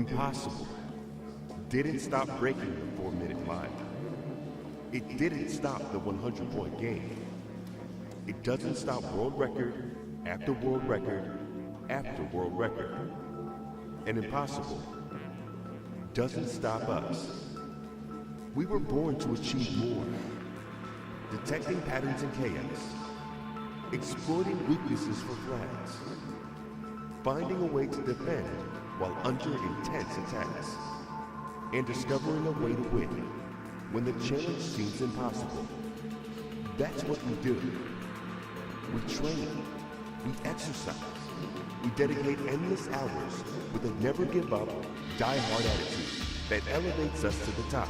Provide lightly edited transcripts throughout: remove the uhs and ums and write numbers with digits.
Impossible didn't stop breaking the 4-minute line. It didn't stop the 100-point game. It doesn't stop world record after world record after world record. And impossible doesn't stop us. We were born to achieve more. Detecting patterns in chaos, exploiting weaknesses for flags, finding a way to defend while under intense attacks, and discovering a way to win when the challenge seems impossible. That's what we do. We train, we exercise, we dedicate endless hours with a never give up, die hard attitude that elevates us to the top.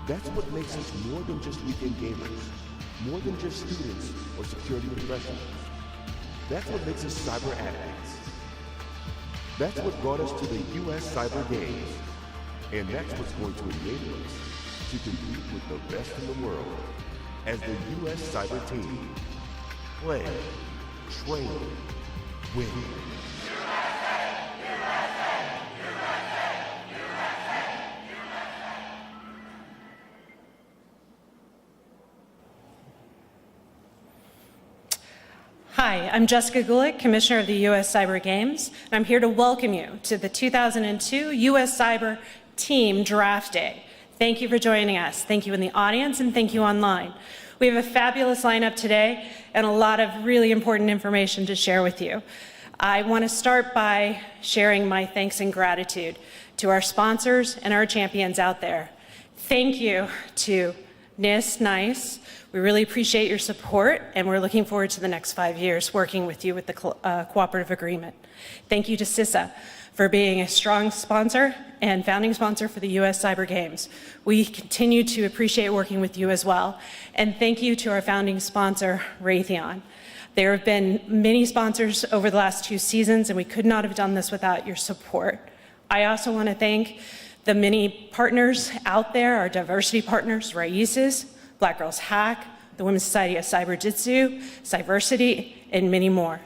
That's what makes us more than just weekend gamers, more than just students or security professionals. That's what makes us cyber addicts. That's what brought us to the U.S. Cyber Games. And that's what's going to enable us to compete with the best in the world as the U.S. Cyber Team. Play, train, win. Hi, I'm Jessica Gulick, Commissioner of the U.S. Cyber Games, and I'm here to welcome you to the 2002 U.S. Cyber Team Draft Day. Thank you for joining us. Thank you in the audience, and thank you online. We have a fabulous lineup today and a lot of really important information to share with you. I want to start by sharing my thanks and gratitude to our sponsors and our champions out there. Thank you to NIST. We really appreciate your support, and we're looking forward to the next 5 years working with you with the cooperative agreement. Thank you to CISA for being a strong sponsor and founding sponsor for the U.S. Cyber Games. We continue to appreciate working with you as well. And thank you to our founding sponsor, Raytheon. There have been many sponsors over the last 2 seasons, and we could not have done this without your support. I also want to thank the many partners out there, our diversity partners, RAICES, Black Girls Hack, the Women's Society of Cyber-Jitsu, Cyversity, and many more.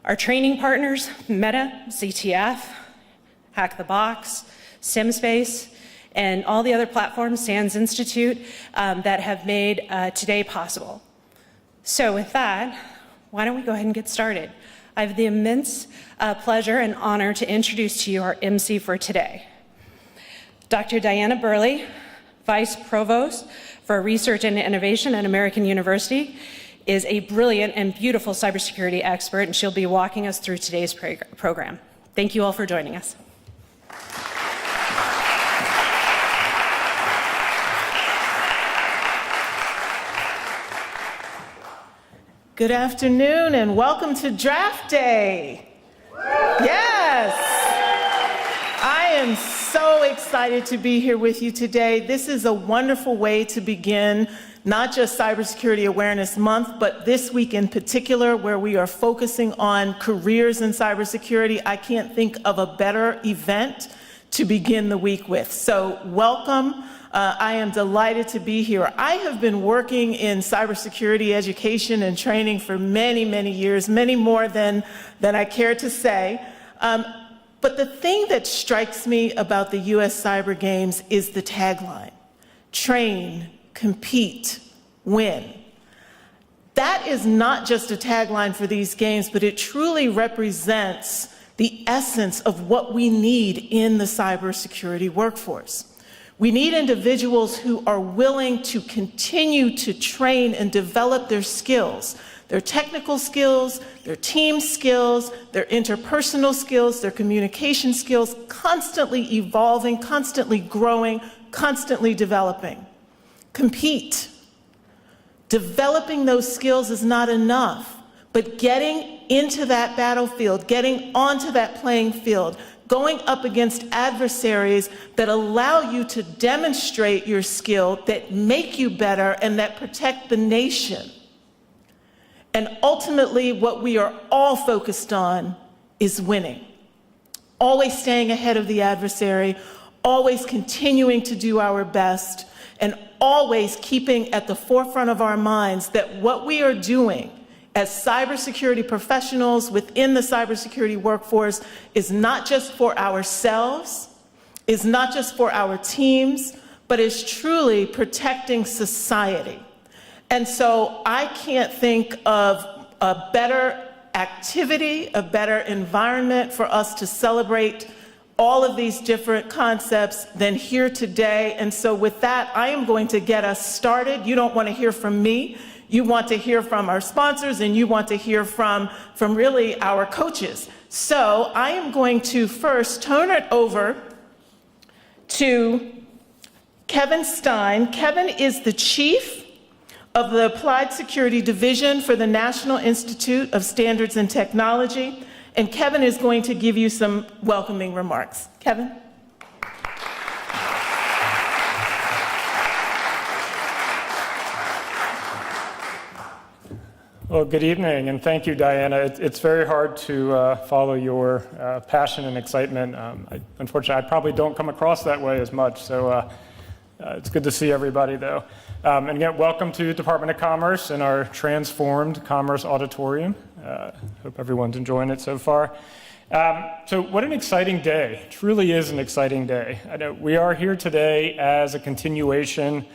Our training partners, Meta, CTF, Hack the Box, SimSpace, and all the other platforms, SANS Institute, that have made today possible. So with that, why don't we go ahead and get started? I have the immense pleasure and honor to introduce to you our MC for today. Dr. Diana Burley, Vice Provost for Research and Innovation at American University, is a brilliant and beautiful cybersecurity expert, and she'll be walking us through today's program. Thank you all for joining us. Good afternoon and welcome to Draft Day. Yes! I am so excited to be here with you today. This is a wonderful way to begin not just Cybersecurity Awareness Month, but this week in particular, where we are focusing on careers in cybersecurity. I can't think of a better event to begin the week with. So welcome. I am delighted to be here. I have been working in cybersecurity education and training for many, many years, many more than I care to say. But the thing that strikes me about the U.S. Cyber Games is the tagline: train, compete, win. That is not just a tagline for these games, but it truly represents the essence of what we need in the cybersecurity workforce. We need individuals who are willing to continue to train and develop their skills, their technical skills, their team skills, their interpersonal skills, their communication skills, constantly evolving, constantly growing, constantly developing. Compete. Developing those skills is not enough, but getting into that battlefield, getting onto that playing field, going up against adversaries that allow you to demonstrate your skill, that make you better, and that protect the nation. And ultimately, what we are all focused on is winning. Always staying ahead of the adversary, always continuing to do our best, and always keeping at the forefront of our minds that what we are doing as cybersecurity professionals within the cybersecurity workforce is not just for ourselves, is not just for our teams, but is truly protecting society. And so I can't think of a better activity, a better environment for us to celebrate all of these different concepts than here today. And so with that, I am going to get us started. You don't want to hear from me. You want to hear from our sponsors, and you want to hear from really our coaches. So I am going to first turn it over to Kevin Stein. Kevin is the chief of the Applied Security Division for the National Institute of Standards and Technology. And Kevin is going to give you some welcoming remarks. Kevin? Well, good evening, and thank you, Diana. It's very hard to follow your passion and excitement. Unfortunately, I probably don't come across that way as much, so it's good to see everybody, though. And again, welcome to Department of Commerce and our transformed Commerce Auditorium. Hope everyone's enjoying it so far. So what an exciting day. It truly is an exciting day. I know we are here today as a continuation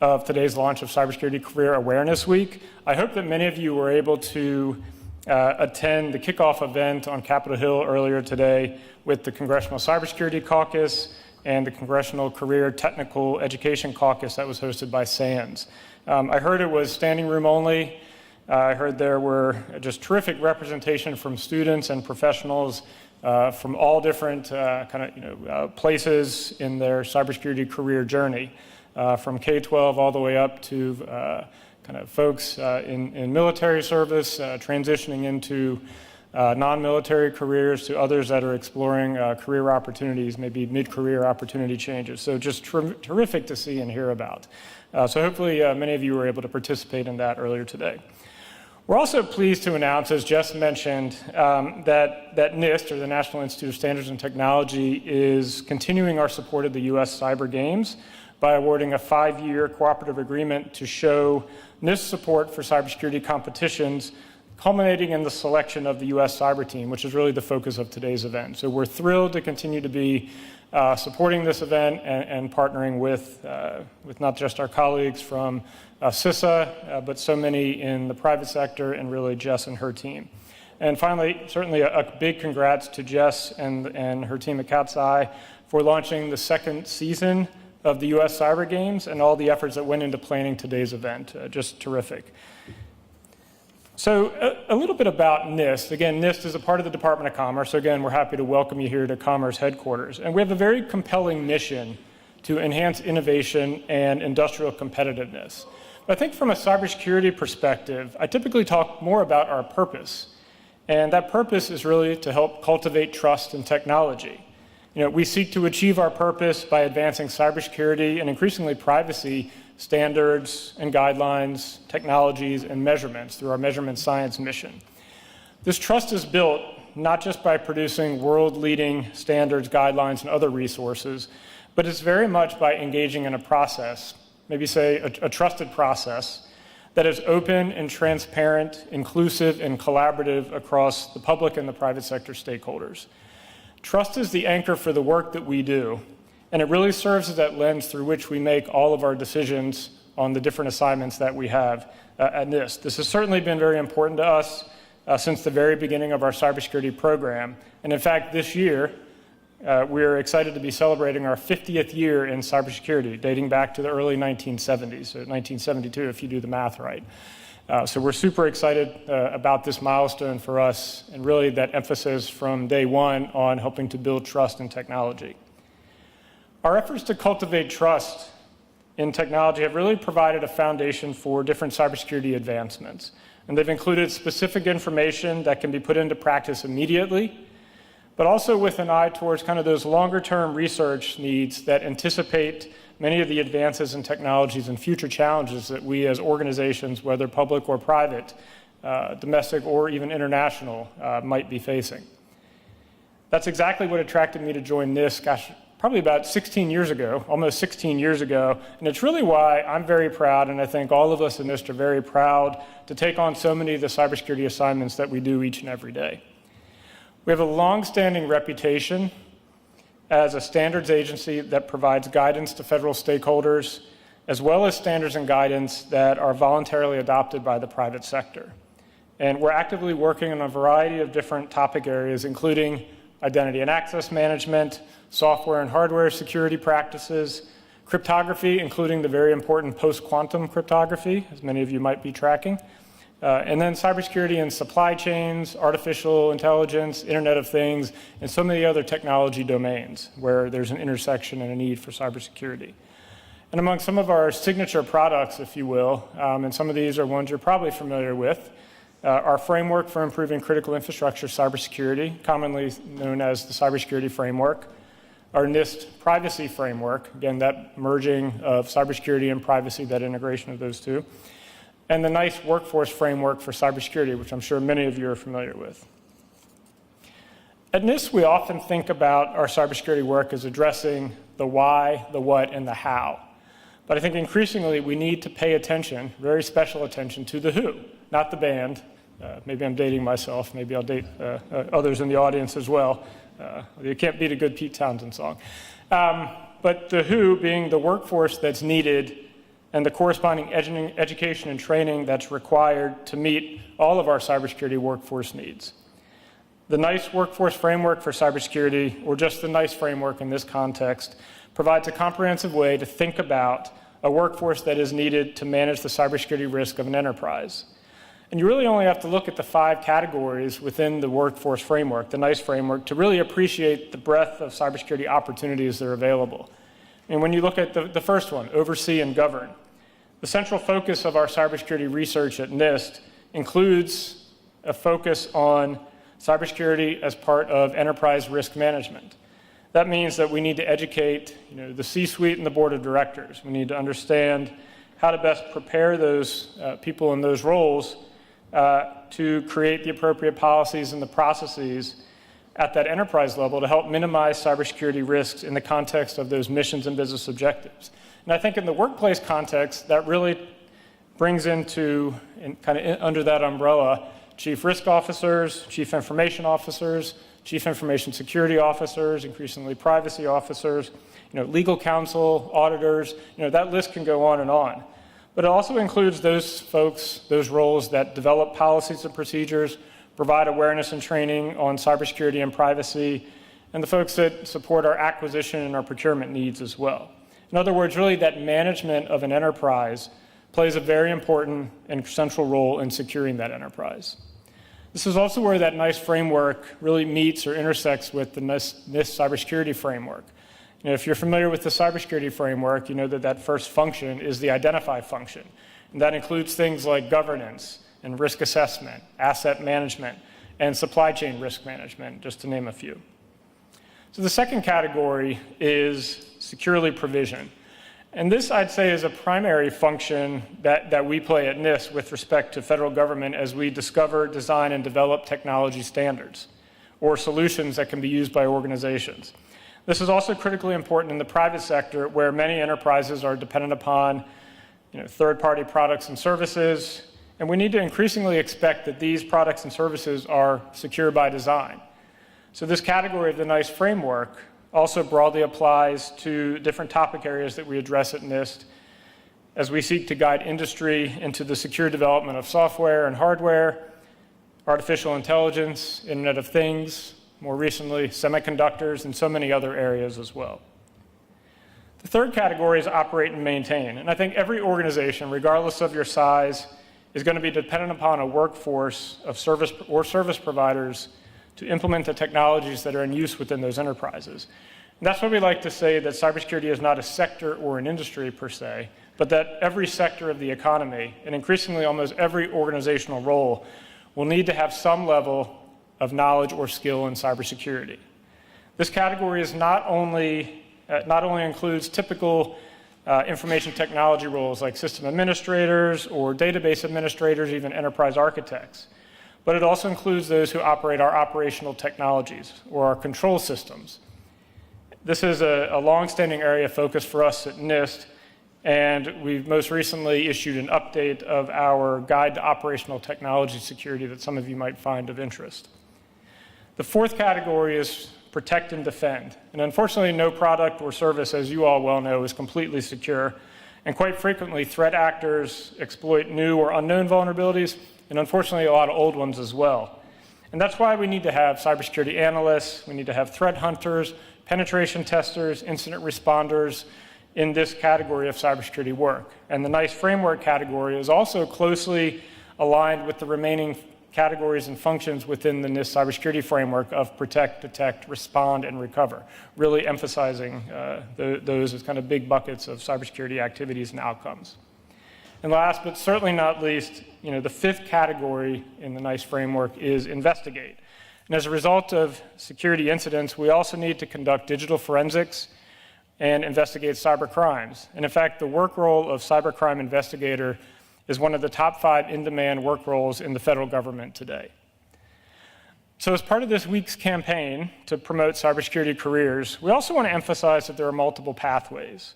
of today's launch of Cybersecurity Career Awareness Week. I hope that many of you were able to attend the kickoff event on Capitol Hill earlier today with the Congressional Cybersecurity Caucus and the Congressional Career Technical Education Caucus that was hosted by SANS. I heard it was standing room only. I heard there were just terrific representation from students and professionals from all different places in their cybersecurity career journey, from K-12 all the way up to folks in military service, transitioning into non-military careers, to others that are exploring career opportunities, maybe mid-career opportunity changes. So just terrific to see and hear about. So hopefully many of you were able to participate in that earlier today. We're also pleased to announce, as Jess mentioned, that NIST, or the National Institute of Standards and Technology, is continuing our support of the U.S. Cyber Games by awarding a 5-year cooperative agreement to show NIST support for cybersecurity competitions, culminating in the selection of the U.S. Cyber Team, which is really the focus of today's event. So we're thrilled to continue to be supporting this event and partnering with not just our colleagues from CISA, but so many in the private sector, and really Jess and her team. And finally, certainly a big congrats to Jess and her team at Katzcy for launching the second season of the U.S. Cyber Games and all the efforts that went into planning today's event. Just terrific. So a little bit about NIST. Again, NIST is a part of the Department of Commerce. So again, we're happy to welcome you here to Commerce headquarters. And we have a very compelling mission to enhance innovation and industrial competitiveness. But I think from a cybersecurity perspective, I typically talk more about our purpose. And that purpose is really to help cultivate trust in technology. We seek to achieve our purpose by advancing cybersecurity and increasingly privacy standards and guidelines, technologies, and measurements through our measurement science mission. This trust is built not just by producing world-leading standards, guidelines, and other resources, but it's very much by engaging in a process, maybe say a trusted process, that is open and transparent, inclusive, and collaborative across the public and the private sector stakeholders. Trust is the anchor for the work that we do, and it really serves as that lens through which we make all of our decisions on the different assignments that we have at NIST. This has certainly been very important to us since the very beginning of our cybersecurity program. And in fact, this year, we're excited to be celebrating our 50th year in cybersecurity, dating back to the early 1970s, so 1972 if you do the math right. So we're super excited about this milestone for us, and really that emphasis from day one on helping to build trust in technology. Our efforts to cultivate trust in technology have really provided a foundation for different cybersecurity advancements. And they've included specific information that can be put into practice immediately, but also with an eye towards kind of those longer-term research needs that anticipate many of the advances in technologies and future challenges that we as organizations, whether public or private, domestic or even international, might be facing. That's exactly what attracted me to join NIST, probably about 16 years ago, almost 16 years ago. And it's really why I'm very proud, and I think all of us in NIST are very proud to take on so many of the cybersecurity assignments that we do each and every day. We have a long-standing reputation as a standards agency that provides guidance to federal stakeholders, as well as standards and guidance that are voluntarily adopted by the private sector. And we're actively working on a variety of different topic areas, including identity and access management, software and hardware security practices, cryptography, including the very important post-quantum cryptography, as many of you might be tracking, and then cybersecurity in supply chains, artificial intelligence, Internet of Things, and so many other technology domains where there's an intersection and a need for cybersecurity. And among some of our signature products, if you will, and some of these are ones you're probably familiar with, our framework for improving critical infrastructure cybersecurity, commonly known as the Cybersecurity Framework, our NIST privacy framework, again, that merging of cybersecurity and privacy, that integration of those two, and the NIST workforce framework for cybersecurity, which I'm sure many of you are familiar with. At NIST, we often think about our cybersecurity work as addressing the why, the what, and the how. But I think increasingly we need to pay attention, very special attention, to the who, not the band. Maybe I'm dating myself. Maybe I'll date others in the audience as well. You can't beat a good Pete Townsend song. But the who being the workforce that's needed and the corresponding education and training that's required to meet all of our cybersecurity workforce needs. The NIST Workforce Framework for Cybersecurity, or just the NIST framework in this context, provides a comprehensive way to think about a workforce that is needed to manage the cybersecurity risk of an enterprise. And you really only have to look at the 5 categories within the workforce framework, the NIST framework, to really appreciate the breadth of cybersecurity opportunities that are available. And when you look at the first one, oversee and govern, the central focus of our cybersecurity research at NIST includes a focus on cybersecurity as part of enterprise risk management. That means that we need to educate the C-suite and the board of directors. We need to understand how to best prepare those people in those roles to create the appropriate policies and the processes at that enterprise level to help minimize cybersecurity risks in the context of those missions and business objectives. And I think in the workplace context, that really brings into, kind of under that umbrella, chief risk officers, chief information officers, chief information security officers, increasingly privacy officers, legal counsel, auditors, that list can go on and on. But it also includes those folks, those roles that develop policies and procedures, provide awareness and training on cybersecurity and privacy, and the folks that support our acquisition and our procurement needs as well. In other words, really that management of an enterprise plays a very important and central role in securing that enterprise. This is also where that NIST framework really meets or intersects with the NIST cybersecurity framework. If you're familiar with the cybersecurity framework, you know that that first function is the identify function. And that includes things like governance and risk assessment, asset management, and supply chain risk management, just to name a few. So the second category is securely provision. And this, I'd say, is a primary function that we play at NIST with respect to federal government as we discover, design, and develop technology standards or solutions that can be used by organizations. This is also critically important in the private sector, where many enterprises are dependent upon third-party products and services, and we need to increasingly expect that these products and services are secure by design. So this category of the NIST framework also broadly applies to different topic areas that we address at NIST as we seek to guide industry into the secure development of software and hardware, artificial intelligence, Internet of Things, more recently semiconductors, and so many other areas as well. The third category is operate and maintain. And I think every organization, regardless of your size, is going to be dependent upon a workforce of service providers to implement the technologies that are in use within those enterprises. And that's why we like to say that cybersecurity is not a sector or an industry per se, but that every sector of the economy, and increasingly almost every organizational role, will need to have some level of knowledge or skill in cybersecurity. This category is not only includes typical information technology roles like system administrators or database administrators, even enterprise architects, but it also includes those who operate our operational technologies or our control systems. This is a long-standing area of focus for us at NIST, and we've most recently issued an update of our Guide to Operational Technology Security that some of you might find of interest. The fourth category is protect and defend. And unfortunately, no product or service, as you all well know, is completely secure. And quite frequently, threat actors exploit new or unknown vulnerabilities, and unfortunately, a lot of old ones as well. And that's why we need to have cybersecurity analysts, we need to have threat hunters, penetration testers, incident responders in this category of cybersecurity work. And the NIST framework category is also closely aligned with the remaining categories and functions within the NIST cybersecurity framework of protect, detect, respond, and recover, really emphasizing those as kind of big buckets of cybersecurity activities and outcomes. And last but certainly not least, the fifth category in the NIST framework is investigate. And as a result of security incidents, we also need to conduct digital forensics and investigate cyber crimes. And in fact, the work role of cybercrime investigator is one of the top 5 in-demand work roles in the federal government today. So as part of this week's campaign to promote cybersecurity careers, we also want to emphasize that there are multiple pathways.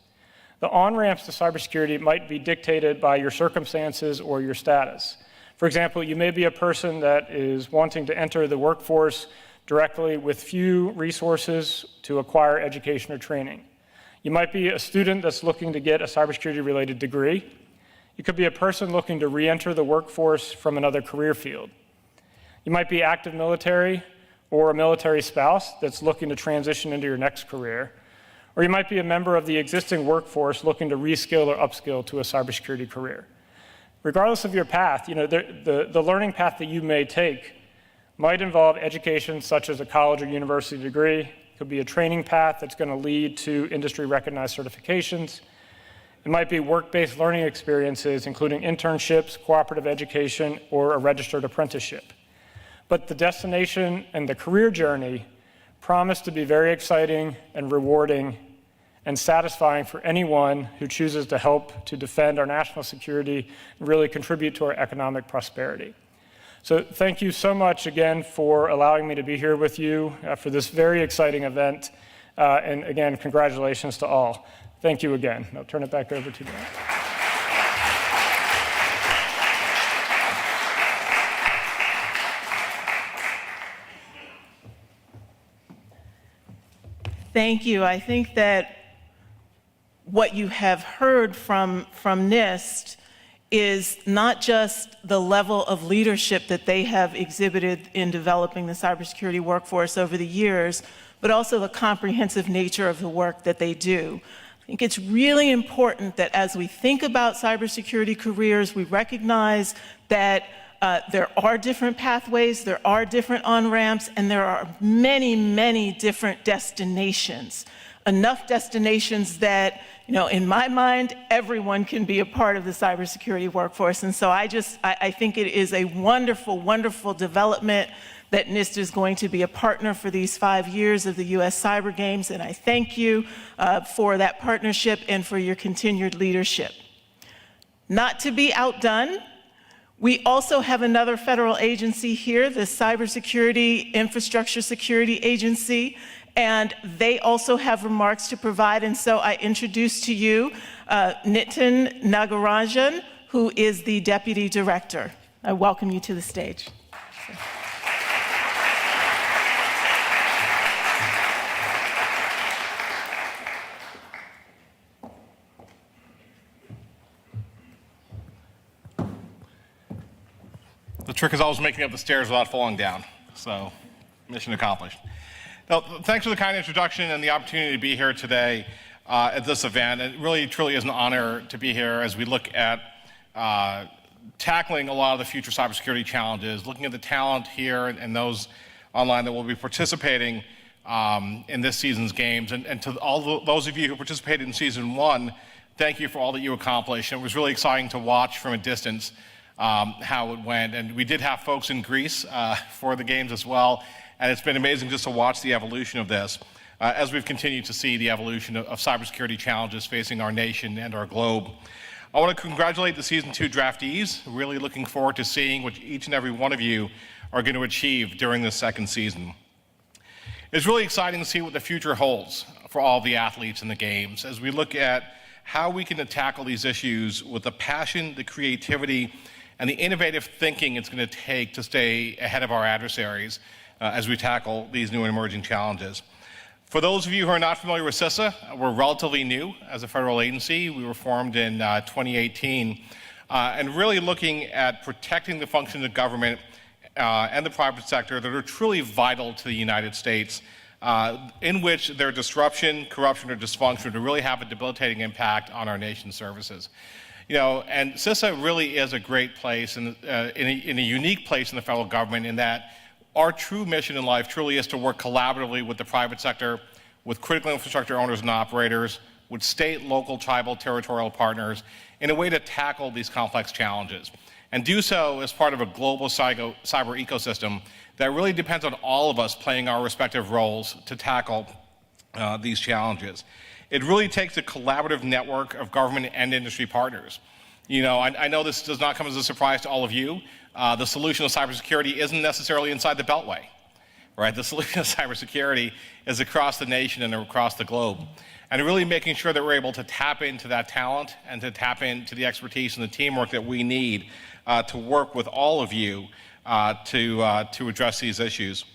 The on-ramps to cybersecurity might be dictated by your circumstances or your status. For example, you may be a person that is wanting to enter the workforce directly with few resources to acquire education or training. You might be a student that's looking to get a cybersecurity-related degree. You could be a person looking to re-enter the workforce from another career field. You might be active military or a military spouse that's looking to transition into your next career. Or you might be a member of the existing workforce looking to reskill or upskill to a cybersecurity career. Regardless of your path, the learning path that you may take might involve education such as a college or university degree. It could be a training path that's going to lead to industry-recognized certifications. It might be work-based learning experiences, including internships, cooperative education, or a registered apprenticeship. But the destination and the career journey promise to be very exciting and rewarding and satisfying for anyone who chooses to help to defend our national security and really contribute to our economic prosperity. So thank you so much again for allowing me to be here with you for this very exciting event. And again, congratulations to all. Thank you again. I'll turn it back over to Dan. Thank you. I think that what you have heard from NIST is not just the level of leadership that they have exhibited in developing the cybersecurity workforce over the years, but also the comprehensive nature of the work that they do. I think it's really important that as we think about cybersecurity careers, we recognize that there are different pathways, there are different on-ramps, and there are many, many different destinations. Enough destinations that, in my mind, everyone can be a part of the cybersecurity workforce. And so I think it is a wonderful, wonderful development that NIST is going to be a partner for these 5 years of the U.S. Cyber Games, and I thank you for that partnership and for your continued leadership. Not to be outdone, we also have another federal agency here, the Cybersecurity Infrastructure Security Agency, and they also have remarks to provide, and so I introduce to you Nitin Nagarajan, who is the Deputy Director. I welcome you to the stage. The trick is always making up the stairs without falling down. So, mission accomplished. Now, thanks for the kind introduction and the opportunity to be here today at this event. It really, truly is an honor to be here as we look at tackling a lot of the future cybersecurity challenges, looking at the talent here and those online that will be participating in this season's games. And to all those of you who participated in season 1, thank you for all that you accomplished. It was really exciting to watch from a distance how it went. And we did have folks in Greece for the games as well. And it's been amazing just to watch the evolution of this as we've continued to see the evolution of cybersecurity challenges facing our nation and our globe. I want to congratulate the Season 2 draftees. Really looking forward to seeing what each and every one of you are going to achieve during this second season. It's really exciting to see what the future holds for all the athletes in the games as we look at how we can tackle these issues with the passion, the creativity, and the innovative thinking it's going to take to stay ahead of our adversaries as we tackle these new and emerging challenges. For those of you who are not familiar with CISA, we're relatively new as a federal agency. We were formed in 2018, and really looking at protecting the functions of government and the private sector that are truly vital to the United States, in which their disruption, corruption, or dysfunction would really have a debilitating impact on our nation's services. And CISA really is a great place, and in a unique place in the federal government, in that our true mission in life truly is to work collaboratively with the private sector, with critical infrastructure owners and operators, with state, local, tribal, territorial partners, in a way to tackle these complex challenges. And do so as part of a global cyber ecosystem that really depends on all of us playing our respective roles to tackle these challenges. It really takes a collaborative network of government and industry partners. I know this does not come as a surprise to all of you. The solution to cybersecurity isn't necessarily inside the Beltway, right? The solution to cybersecurity is across the nation and across the globe. And really making sure that we're able to tap into that talent and to tap into the expertise and the teamwork that we need to work with all of you to address these issues.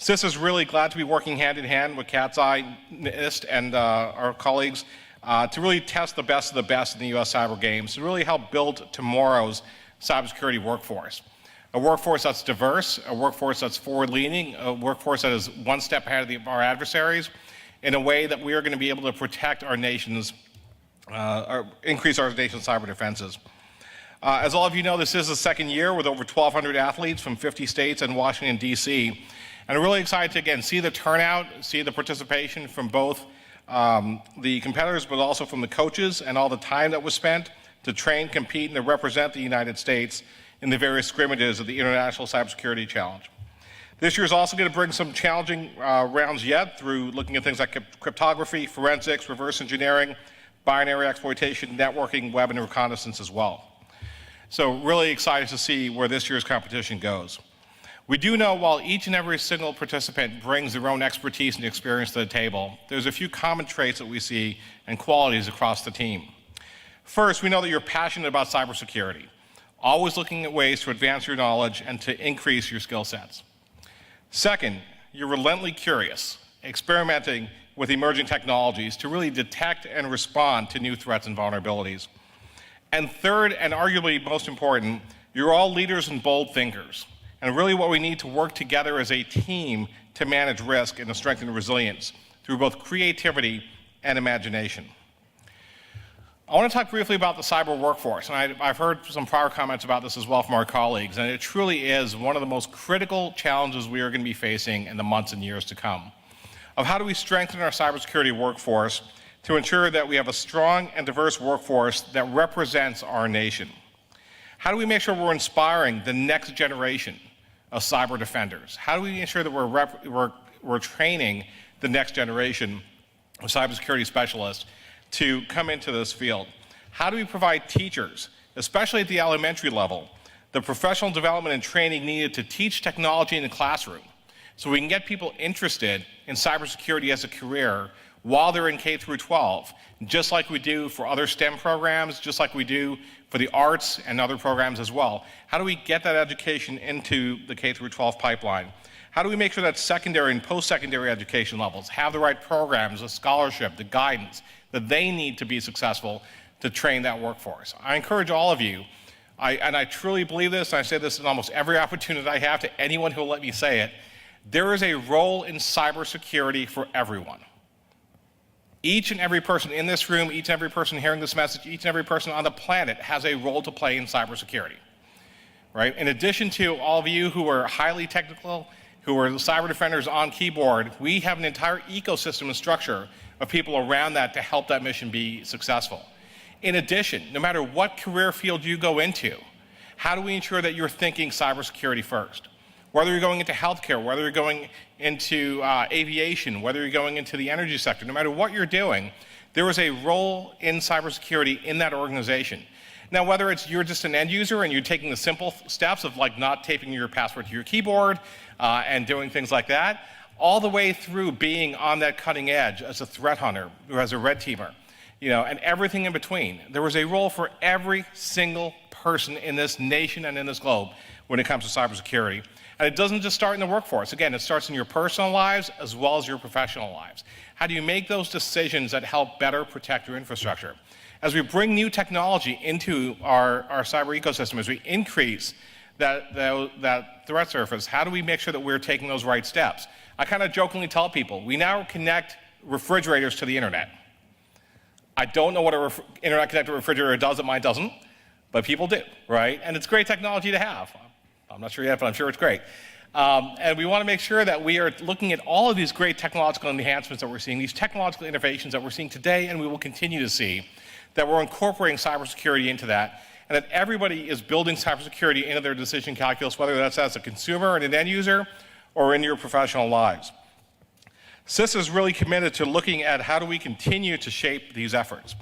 CISA is really glad to be working hand in hand with Katzcy, NIST, and our colleagues to really test the best of the best in the U.S. Cyber Games, to really help build tomorrow's cybersecurity workforce. A workforce that's diverse, a workforce that's forward-leaning, a workforce that is one step ahead of our adversaries, in a way that we are going to be able to protect our nation's, or increase our nation's cyber defenses. As all of you know, this is the second year with over 1,200 athletes from 50 states and Washington, D.C. And I'm really excited to, again, see the turnout, see the participation from both the competitors, but also from the coaches, and all the time that was spent to train, compete, and to represent the United States in the various scrimmages of the International Cybersecurity Challenge. This year is also going to bring some challenging rounds yet through looking at things like cryptography, forensics, reverse engineering, binary exploitation, networking, web, and reconnaissance as well. So really excited to see where this year's competition goes. We do know while each and every single participant brings their own expertise and experience to the table, there's a few common traits that we see and qualities across the team. First, we know that you're passionate about cybersecurity, always looking at ways to advance your knowledge and to increase your skill sets. Second, you're relentlessly curious, experimenting with emerging technologies to really detect and respond to new threats and vulnerabilities. And third, and arguably most important, you're all leaders and bold thinkers. And really what we need to work together as a team to manage risk and to strengthen resilience through both creativity and imagination. I want to talk briefly about the cyber workforce, and I've heard some prior comments about this as well from our colleagues, and it truly is one of the most critical challenges we are going to be facing in the months and years to come. Of how do we strengthen our cybersecurity workforce to ensure that we have a strong and diverse workforce that represents our nation? How do we make sure we're inspiring the next generation of cyber defenders? How do we ensure that we're training the next generation of cybersecurity specialists to come into this field? How do we provide teachers, especially at the elementary level, the professional development and training needed to teach technology in the classroom so we can get people interested in cybersecurity as a career while they're in K through 12, just like we do for other STEM programs, just like we do for the arts and other programs as well? How do we get that education into the K through 12 pipeline? How do we make sure that secondary and post-secondary education levels have the right programs, the scholarship, the guidance that they need to be successful to train that workforce? I encourage all of you, and I truly believe this, and I say this in almost every opportunity I have to anyone who will let me say it, there is a role in cybersecurity for everyone. Each and every person in this room, each and every person hearing this message, each and every person on the planet has a role to play in cybersecurity, right? In addition to all of you who are highly technical, who are cyber defenders on keyboard, we have an entire ecosystem and structure of people around that to help that mission be successful. In addition, no matter what career field you go into, how do we ensure that you're thinking cybersecurity first? Whether you're going into healthcare, whether you're going into aviation, whether you're going into the energy sector, no matter what you're doing, there is a role in cybersecurity in that organization. Now, whether it's you're just an end user and you're taking the simple steps of like not taping your password to your keyboard and doing things like that, all the way through being on that cutting edge as a threat hunter or as a red teamer, and everything in between. There was a role for every single person in this nation and in this globe when it comes to cybersecurity. And it doesn't just start in the workforce. Again, it starts in your personal lives as well as your professional lives. How do you make those decisions that help better protect your infrastructure? As we bring new technology into our cyber ecosystem, as we increase that threat surface, how do we make sure that we're taking those right steps? I kind of jokingly tell people, we now connect refrigerators to the internet. I don't know what an internet-connected refrigerator does that mine doesn't, but people do, right? And it's great technology to have. I'm not sure yet, but I'm sure it's great. And we want to make sure that we are looking at all of these great technological enhancements that we're seeing, these technological innovations that we're seeing today and we will continue to see, that we're incorporating cybersecurity into that, and that everybody is building cybersecurity into their decision calculus, whether that's as a consumer and an end user or in your professional lives. CISA is really committed to looking at how do we continue to shape these efforts.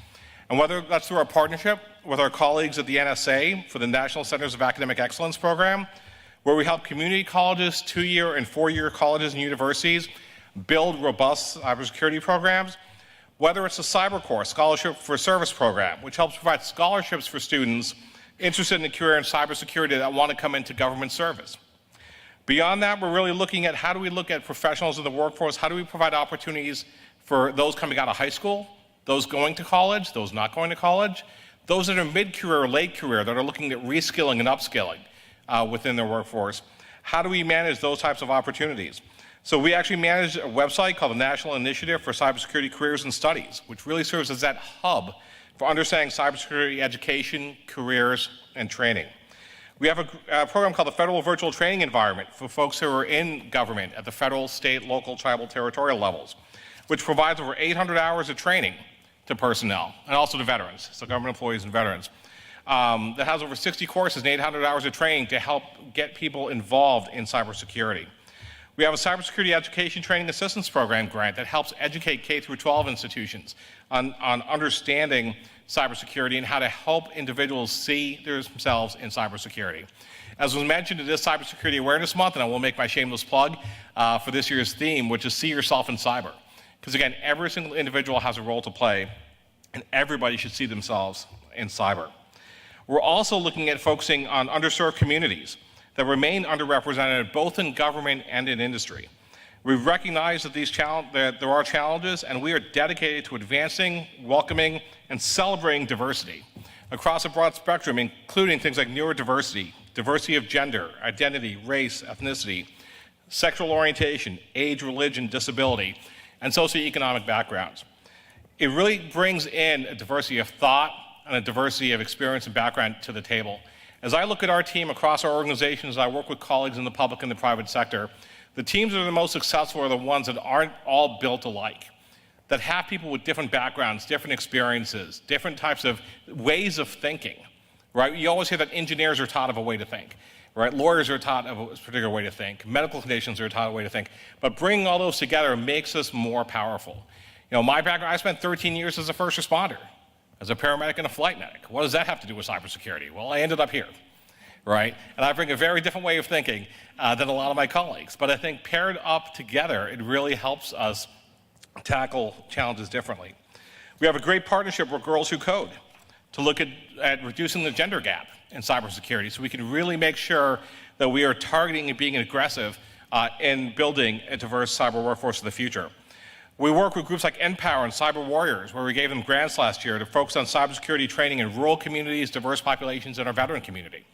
And whether that's through our partnership with our colleagues at the NSA for the National Centers of Academic Excellence program, where we help community colleges, 2-year and 4-year colleges and universities build robust cybersecurity programs, whether it's the CyberCore Scholarship for Service program, which helps provide scholarships for students interested in a career in cybersecurity that want to come into government service. Beyond that, we're really looking at how do we look at professionals in the workforce, how do we provide opportunities for those coming out of high school, those going to college, those not going to college, those that are mid-career or late career that are looking at reskilling and upskilling within their workforce. How do we manage those types of opportunities? So we actually manage a website called the National Initiative for Cybersecurity Careers and Studies, which really serves as that hub for understanding cybersecurity education, careers, and training. We have a program called the Federal Virtual Training Environment for folks who are in government at the federal, state, local, tribal, territorial levels, which provides over 800 hours of training to personnel and also to veterans, so government employees and veterans. That has over 60 courses and 800 hours of training to help get people involved in cybersecurity. We have a Cybersecurity Education Training Assistance Program grant that helps educate K-12 institutions on understanding cybersecurity and how to help individuals see themselves in cybersecurity. As was mentioned, it is Cybersecurity Awareness Month, and I will make my shameless plug for this year's theme, which is See Yourself in Cyber. Because again, every single individual has a role to play, and everybody should see themselves in cyber. We're also looking at focusing on underserved communities that remain underrepresented both in government and in industry. We recognize that that there are challenges, and we are dedicated to advancing, welcoming, and celebrating diversity across a broad spectrum, including things like neurodiversity, diversity of gender, identity, race, ethnicity, sexual orientation, age, religion, disability, and socioeconomic backgrounds. It really brings in a diversity of thought and a diversity of experience and background to the table. As I look at our team across our organizations, I work with colleagues in the public and the private sector, the teams that are the most successful are the ones that aren't all built alike, that have people with different backgrounds, different experiences, different types of ways of thinking, right? You always hear that engineers are taught of a way to think, right? Lawyers are taught of a particular way to think, medical conditions are taught a way to think, but bringing all those together makes us more powerful. You know, my background, I spent 13 years as a first responder, as a paramedic and a flight medic. What does that have to do with cybersecurity? Well, I ended up here, right? And I bring a very different way of thinking than a lot of my colleagues. But I think paired up together, it really helps us tackle challenges differently. We have a great partnership with Girls Who Code to look at reducing the gender gap in cybersecurity, so we can really make sure that we are targeting and being aggressive in building a diverse cyber workforce of the future. We work with groups like NPower and Cyber Warriors, where we gave them grants last year to focus on cybersecurity training in rural communities, diverse populations, and our veteran community,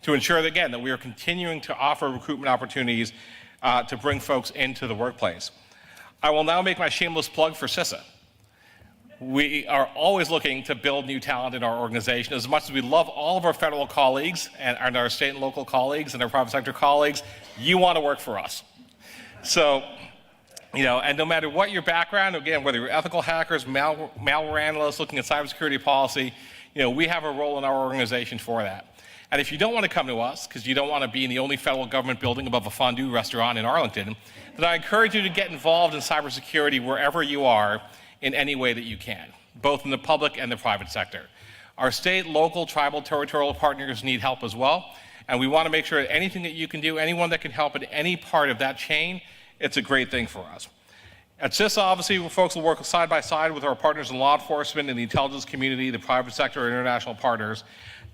to ensure that, again, that we are continuing to offer recruitment opportunities to bring folks into the workplace. I will now make my shameless plug for CISA. We are always looking to build new talent in our organization. As much as we love all of our federal colleagues and our state and local colleagues and our private sector colleagues, you want to work for us. So, you know, and no matter what your background, again, whether you're ethical hackers, malware analysts looking at cybersecurity policy, you know, we have a role in our organization for that. And if you don't want to come to us, because you don't want to be in the only federal government building above a fondue restaurant in Arlington, then I encourage you to get involved in cybersecurity wherever you are in any way that you can, both in the public and the private sector. Our state, local, tribal, territorial partners need help as well, and we want to make sure that anything that you can do, anyone that can help in any part of that chain, it's a great thing for us. At CISA, obviously, folks will work side by side with our partners in law enforcement and the intelligence community, the private sector, and international partners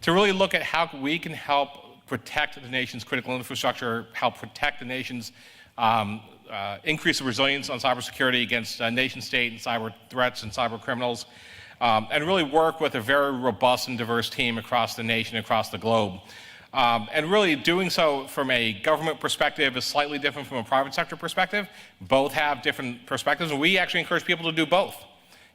to really look at how we can help protect the nation's critical infrastructure, help protect the nation's increase of resilience on cybersecurity against nation state and cyber threats and cyber criminals, and really work with a very robust and diverse team across the nation, across the globe. And really doing so from a government perspective is slightly different from a private sector perspective. Both have different perspectives, and we actually encourage people to do both.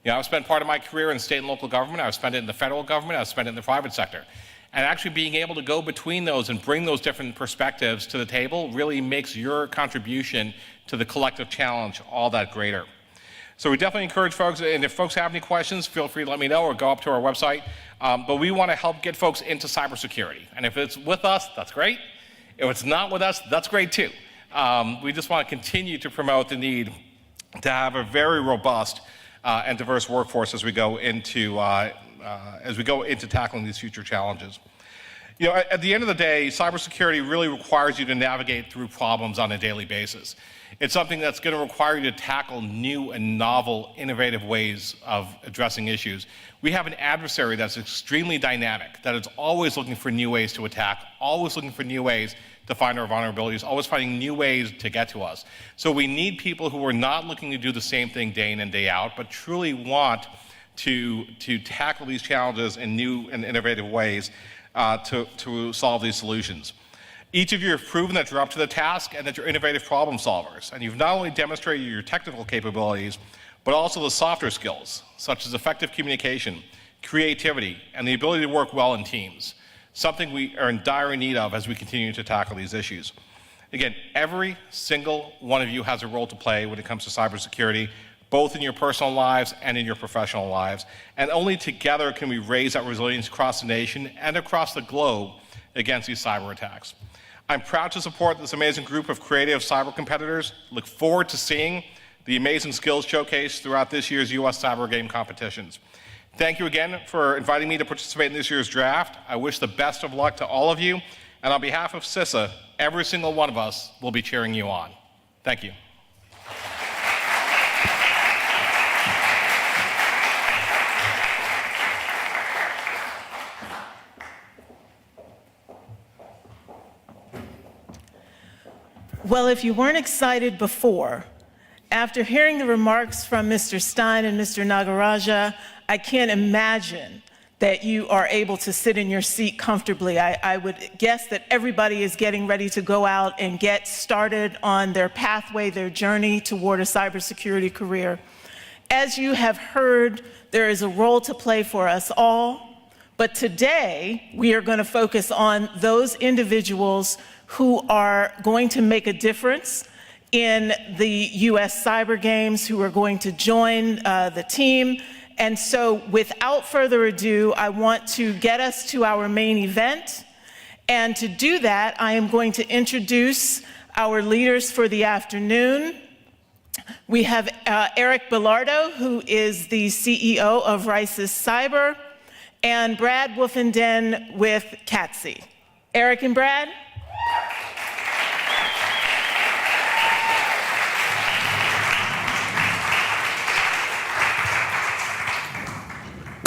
You know, I've spent part of my career in state and local government, I've spent it in the federal government, I've spent it in the private sector. And actually being able to go between those and bring those different perspectives to the table really makes your contribution to the collective challenge all that greater. So we definitely encourage folks, and if folks have any questions, feel free to let me know or go up to our website. But we want to help get folks into cybersecurity. And if it's with us, that's great. If it's not with us, that's great too. We just want to continue to promote the need to have a very robust and diverse workforce as we go into tackling these future challenges. You know, at the end of the day, cybersecurity really requires you to navigate through problems on a daily basis. It's something that's going to require you to tackle new and novel, innovative ways of addressing issues. We have an adversary that's extremely dynamic, that is always looking for new ways to attack, always looking for new ways to find our vulnerabilities, always finding new ways to get to us. So we need people who are not looking to do the same thing day in and day out, but truly want to tackle these challenges in new and innovative ways to solve these solutions. Each of you have proven that you're up to the task and that you're innovative problem solvers. And you've not only demonstrated your technical capabilities, but also the softer skills, such as effective communication, creativity, and the ability to work well in teams, something we are in dire need of as we continue to tackle these issues. Again, every single one of you has a role to play when it comes to cybersecurity, both in your personal lives and in your professional lives. And only together can we raise that resilience across the nation and across the globe against these cyber attacks. I'm proud to support this amazing group of creative cyber competitors. Look forward to seeing the amazing skills showcased throughout this year's U.S. Cyber Game competitions. Thank you again for inviting me to participate in this year's draft. I wish the best of luck to all of you. And on behalf of CISA, every single one of us will be cheering you on. Thank you. Well, if you weren't excited before, after hearing the remarks from Mr. Stein and Mr. Nagaraja, I can't imagine that you are able to sit in your seat comfortably. I would guess that everybody is getting ready to go out and get started on their pathway, their journey toward a cybersecurity career. As you have heard, there is a role to play for us all, but today we are going to focus on those individuals who are going to make a difference in the U.S. Cyber Games, who are going to join the team. And so without further ado, I want to get us to our main event. And to do that, I am going to introduce our leaders for the afternoon. We have Eric Bilardo, who is the CEO of Rice's Cyber, and Brad Wolfenden with Katzcy. Eric and Brad?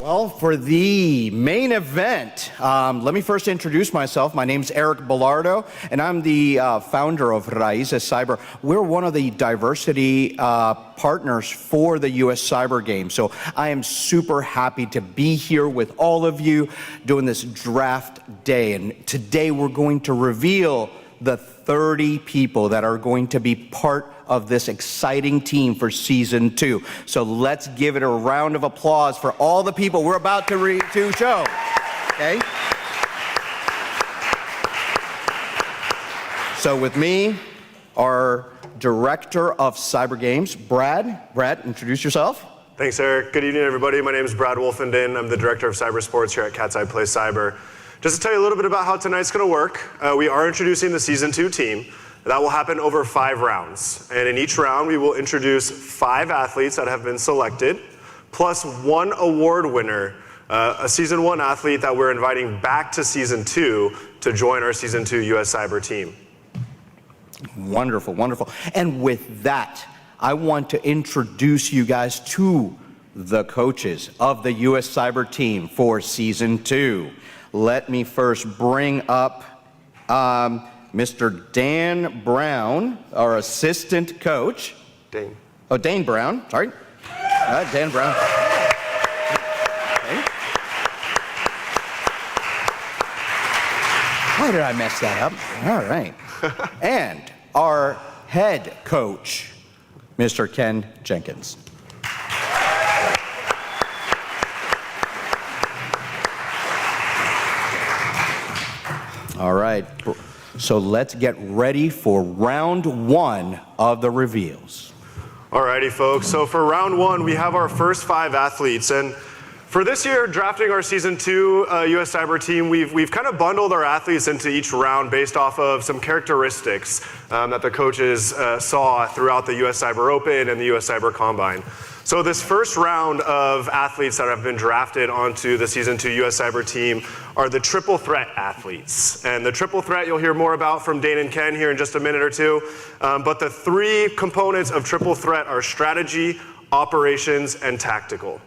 Well, for the main event, let me first introduce myself. My name's Eric Bilardo, and I'm the founder of Rice's Cyber. We're one of the diversity partners for the U.S. Cyber Games. So I am super happy to be here with all of you doing this draft day. And today we're going to reveal the 30 people that are going to be part of this exciting team for season 2. So let's give it a round of applause for all the people we're about to show. Okay? So with me, our director of Cyber Games, Brad. Brad, introduce yourself. Thanks, Eric. Good evening, everybody. My name is Brad Wolfenden. I'm the director of cyber sports here at Katzcy Play Cyber. Just to tell you a little bit about how tonight's going to work, we are introducing the season 2 team. That will happen over 5 rounds. And in each round, we will introduce 5 athletes that have been selected, plus 1 award winner, a season 1 athlete that we're inviting back to season 2 to join our season 2 U.S. Cyber team. Wonderful, wonderful. And with that, I want to introduce you guys to the coaches of the U.S. Cyber team for season 2. Let me first bring up Mr. Dan Brown, our assistant coach. Dane. Oh, Dane Brown, sorry. Dan Brown. Okay. Why did I mess that up? All right. And our head coach, Mr. Ken Jenkins. All right, so let's get ready for round one of the reveals. Alrighty, folks. So for round one, we have our first 5 athletes. And for this year, drafting our season 2 US Cyber team, we've kind of bundled our athletes into each round based off of some characteristics that the coaches saw throughout the US Cyber Open and the US Cyber Combine. So this first round of athletes that have been drafted onto the season 2 US Cyber team are the triple threat athletes. And the triple threat you'll hear more about from Dane and Ken here in just a minute or two. But the 3 components of triple threat are strategy, operations, and tactical.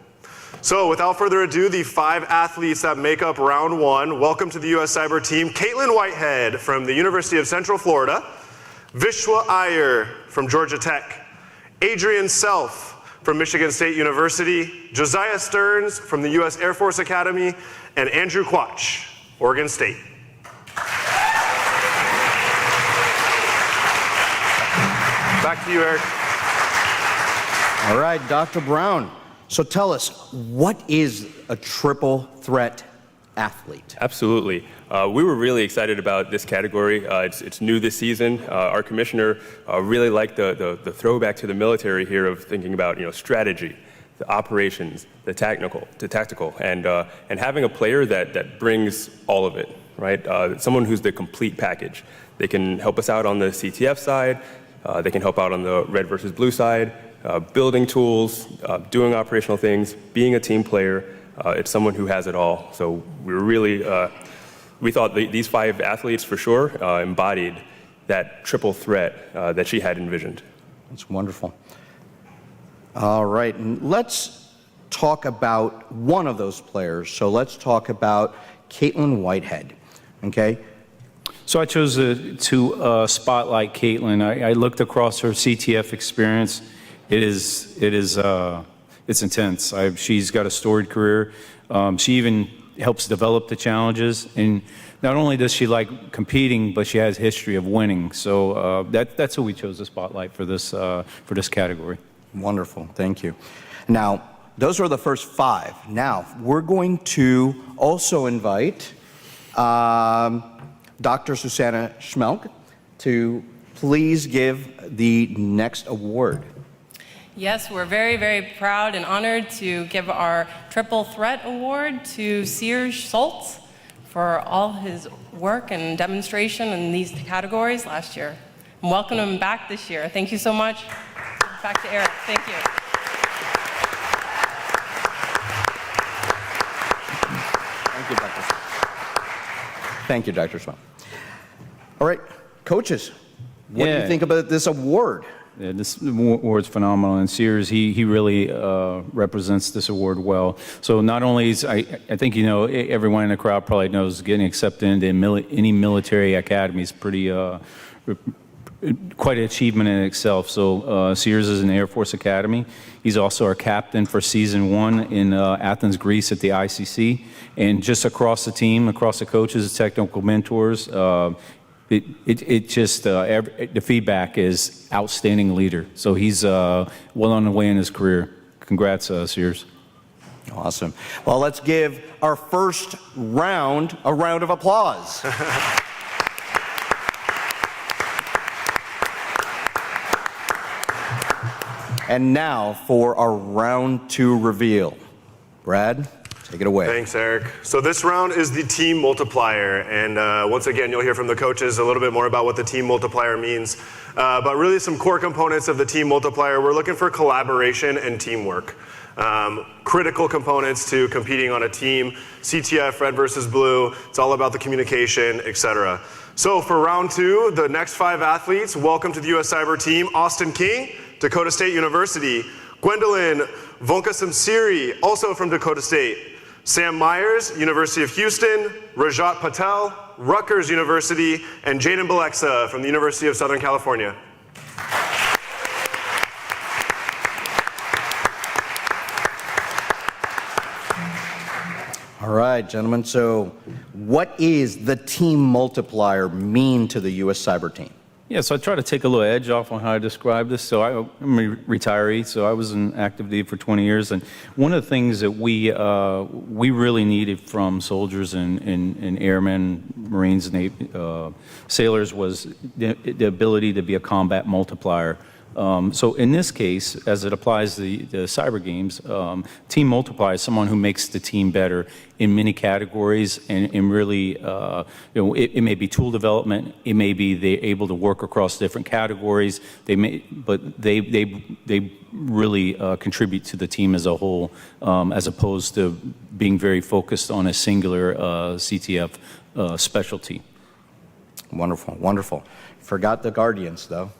So without further ado, the 5 athletes that make up round 1. Welcome to the US Cyber team. Caitlin Whitehead from the University of Central Florida. Vishwa Iyer from Georgia Tech. Adrian Self from Michigan State University, Josiah Stearns from the U.S. Air Force Academy, and Andrew Quach, Oregon State. Back to you, Eric. All right, Dr. Brown. So tell us, what is a triple threat athlete? Absolutely. We were really excited about this category. It's new this season. Our commissioner really liked the throwback to the military here of thinking about strategy, the operations, the tactical, and having a player that brings all of it, right? Someone who's the complete package. They can help us out on the CTF side. They can help out on the red versus blue side, building tools, doing operational things, being a team player. It's someone who has it all. So we thought these 5 athletes for sure embodied that triple threat that she had envisioned. That's wonderful. All right, and let's talk about one of those players. So let's talk about Caitlin Whitehead, okay? So I chose to spotlight Caitlin. I looked across her CTF experience. It's intense. She's got a storied career. She even helps develop the challenges. And not only does she like competing, but she has a history of winning. So that's who we chose to spotlight for this category. Wonderful. Thank you. Now, those are the first 5. Now, we're going to also invite Dr. Susanna Schmelk to please give the next award. Yes, we're very, very proud and honored to give our Triple Threat Award to Sears Schultz for all his work and demonstration in these categories last year. And welcome him back this year. Thank you so much. Back to Eric. Thank you. Thank you, Dr. Thank you, Dr. Schmelk. All right, coaches, what do you think about this award? Yeah, this award's phenomenal, and Sears, he really represents this award well. So not only is, I think everyone in the crowd probably knows getting accepted into any military academy is pretty, quite an achievement in itself. So Sears is an Air Force Academy. He's also our captain for season 1 in Athens, Greece at the ICC. And just across the team, across the coaches, the technical mentors, the feedback is outstanding leader. So he's well on the way in his career. Congrats, Sears. Awesome. Well, let's give our first round a round of applause. And now for our round 2 reveal. Brad? Take it away. Thanks, Eric. So this round is the team multiplier. And once again, you'll hear from the coaches a little bit more about what the team multiplier means. But really some core components of the team multiplier. We're looking for collaboration and teamwork. Critical components to competing on a team. CTF, red versus blue. It's all about the communication, etc. So for round 2, the next 5 athletes, welcome to the US Cyber team. Austin King, Dakota State University. Gwendolyn Vonkasamsiri, also from Dakota State. Sam Myers, University of Houston, Rajat Patel, Rutgers University, and Jaden Balexa from the University of Southern California. All right, gentlemen, so what is the team multiplier mean to the U.S. Cyber team? Yeah, so I try to take a little edge off on how I describe this. So I'm a retiree, so I was in active duty for 20 years, and one of the things that we really needed from soldiers and airmen, Marines, and sailors was the ability to be a combat multiplier. So in this case, as it applies to the cyber games, team multiplier is someone who makes the team better in many categories, and really, it may be tool development, it may be they're able to work across different categories. But they really contribute to the team as a whole, as opposed to being very focused on a singular CTF specialty. Wonderful, wonderful. Forgot the Guardians, though.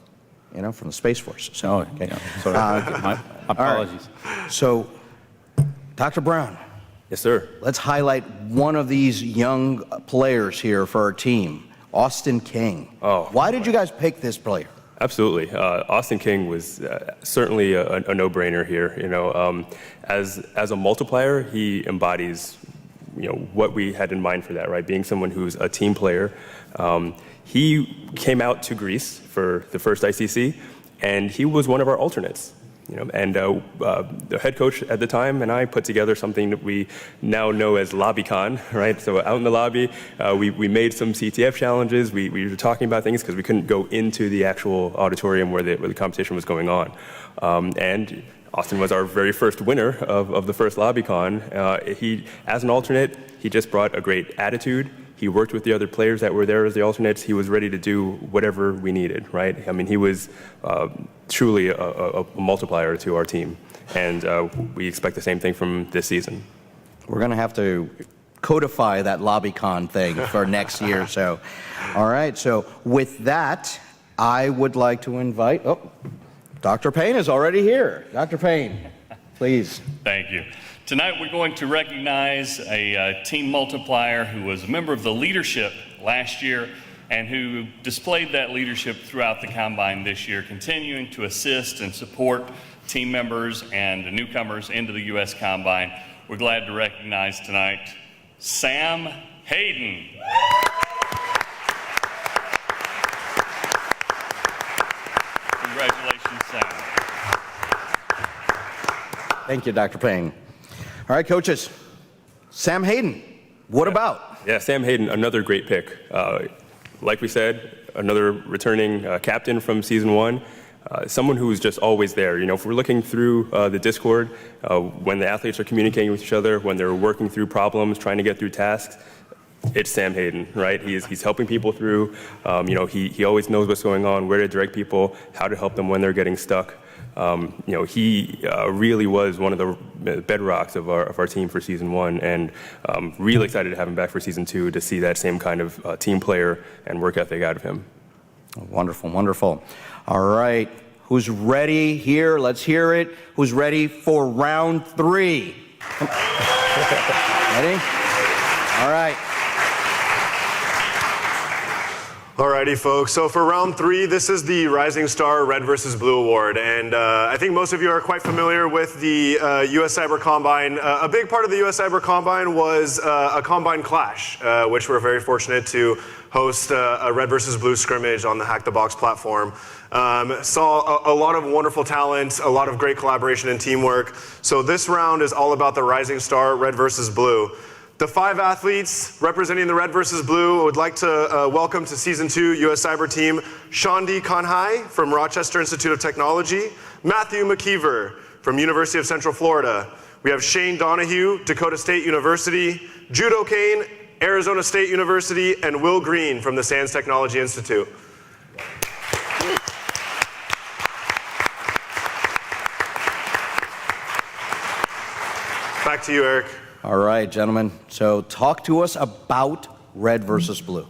From the Space Force. So, okay. Yeah. Sorry. My apologies. Right. So, Dr. Brown. Yes, sir. Let's highlight one of these young players here for our team, Austin King. Oh. Why did you guys pick this player? Absolutely. Austin King was certainly a no-brainer here. As a multiplier, he embodies what we had in mind for that, right? Being someone who's a team player. He came out to Greece for the first ICC, and he was one of our alternates. And the head coach at the time and I put together something that we now know as LobbyCon, right? So out in the lobby, we made some CTF challenges. We were talking about things because we couldn't go into the actual auditorium where the competition was going on. And Austin was our very first winner of the first LobbyCon. He, as an alternate, he just brought a great attitude. He worked with the other players that were there as the alternates. He was ready to do whatever we needed, right? I mean, he was truly a multiplier to our team. And we expect the same thing from this season. We're going to have to codify that LobbyCon thing for next year. So, all right. So with that, I would like to invite, Dr. Payne is already here. Dr. Payne, please. Thank you. Tonight we're going to recognize a team multiplier who was a member of the leadership last year and who displayed that leadership throughout the Combine this year, continuing to assist and support team members and newcomers into the U.S. Combine. We're glad to recognize tonight Sam Hayden. Congratulations, Sam. Thank you, Dr. Payne. All right, coaches. Sam Hayden, what about? Yeah, Sam Hayden, another great pick. Like we said, another returning captain from season 1. Someone who is just always there. If we're looking through the Discord, when the athletes are communicating with each other, when they're working through problems, trying to get through tasks, it's Sam Hayden, right? He's helping people through. He always knows what's going on, where to direct people, how to help them when they're getting stuck. He really was one of the bedrocks of our team for season 1, and really excited to have him back for season 2 to see that same kind of team player and work ethic out of him. Wonderful, wonderful. All right, who's ready here? Let's hear it. Who's ready for round 3? Ready? All right. Alrighty, folks. So for round 3, this is the Rising Star Red versus Blue Award. And I think most of you are quite familiar with the U.S. Cyber Combine. A big part of the U.S. Cyber Combine was a Combine Clash, which we're very fortunate to host a Red versus Blue scrimmage on the Hack the Box platform. Saw a lot of wonderful talent, a lot of great collaboration and teamwork. So this round is all about the Rising Star Red versus Blue. The 5 athletes representing the Red versus Blue would like to welcome to Season 2 U.S. Cyber Team Shandi Kanhai from Rochester Institute of Technology, Matthew McKeever from University of Central Florida. We have Shane Donahue, Dakota State University, Jude O'Kane, Arizona State University, and Will Green from the Sands Technology Institute. Back to you, Eric. All right, gentlemen. So talk to us about Red versus Blue.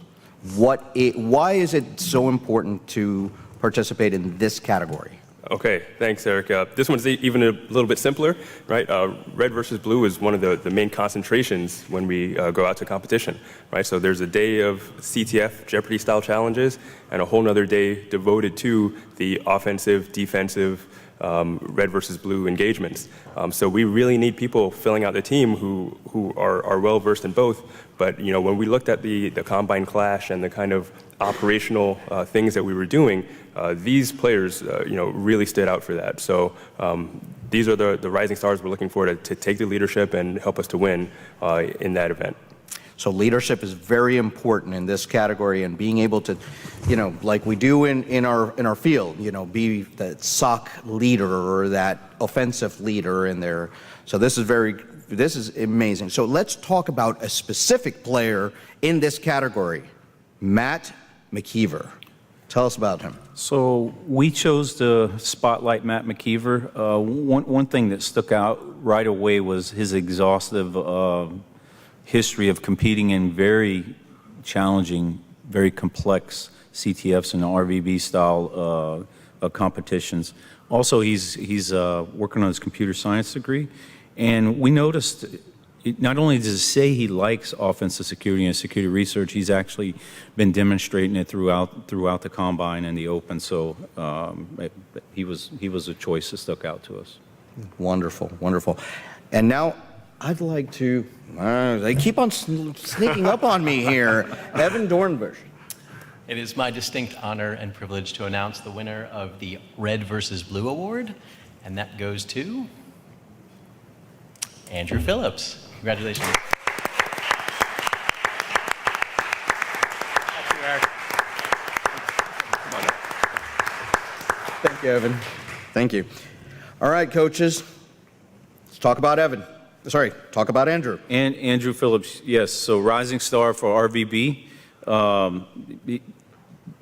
Why is it so important to participate in this category? Okay, thanks, Eric. This one's even a little bit simpler, right? Red versus blue is one of the main concentrations when we go out to competition, right? So there's a day of CTF Jeopardy-style challenges and a whole nother day devoted to the offensive, defensive, red versus blue engagements. So we really need people filling out the team who are well-versed in both. But, you know, when we looked at the Combine Clash and the kind of operational things that we were doing, these players, you know, really stood out for that. So these are the rising stars we're looking for to take the leadership and help us to win in that event. So leadership is very important in this category, and being able to, you know, like we do in our field, you know, be that SOC leader or that offensive leader in there. So this is amazing. So let's talk about a specific player in this category, Matt McKeever. Tell us about him. So we chose to spotlight Matt McKeever. One thing that stuck out right away was his exhaustive history of competing in very challenging, very complex CTFs and RVB style competitions. Also, he's working on his computer science degree, and we noticed not only does he say he likes offensive security and security research, he's actually been demonstrating it throughout the Combine and the Open. So he was a choice that stuck out to us. Wonderful, wonderful. And now I'd like to, they keep on sneaking up on me here. Evan Dornbush. It is my distinct honor and privilege to announce the winner of the Red versus Blue Award, and that goes to Andrew Phillips. Congratulations. Thank you, Evan. Thank you. All right, coaches, let's talk about Evan. Sorry, talk about Andrew. And Andrew Phillips, yes. So rising star for RVB.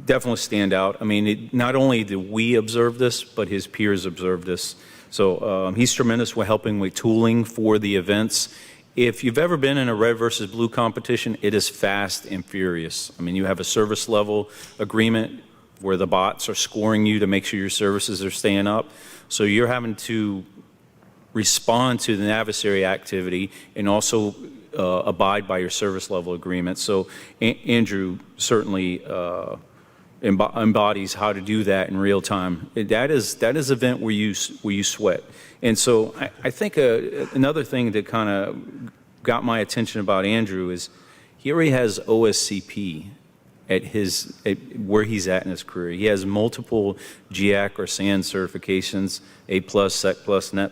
Definitely stand out. I mean, not only did we observe this, but his peers observed this. So he's tremendous with helping with tooling for the events. If you've ever been in a red versus blue competition, it is fast and furious. I mean, you have a service level agreement where the bots are scoring you to make sure your services are staying up. So you're having to respond to the adversary activity and also abide by your service level agreement. So Andrew certainly embodies how to do that in real time. That is an event where you sweat. And so I think another thing that kind of got my attention about Andrew is he already has OSCP at where he's at in his career. He has multiple GIAC or SAN certifications, A+, SEC+, NET+.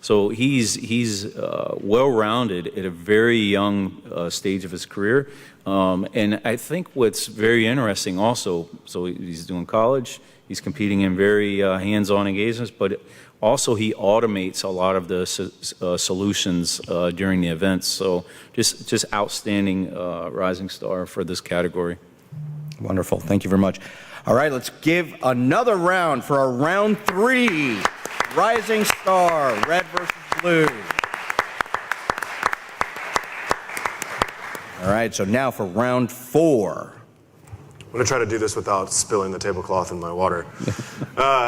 So he's well-rounded at a very young stage of his career. And I think what's very interesting also, so he's doing college, he's competing in very hands-on engagements, but also he automates a lot of the solutions during the events. So just outstanding rising star for this category. Wonderful. Thank you very much. All right, let's give another round for our round 3. Rising star, red versus blue. All right, so now for round 4. I'm going to try to do this without spilling the tablecloth in my water.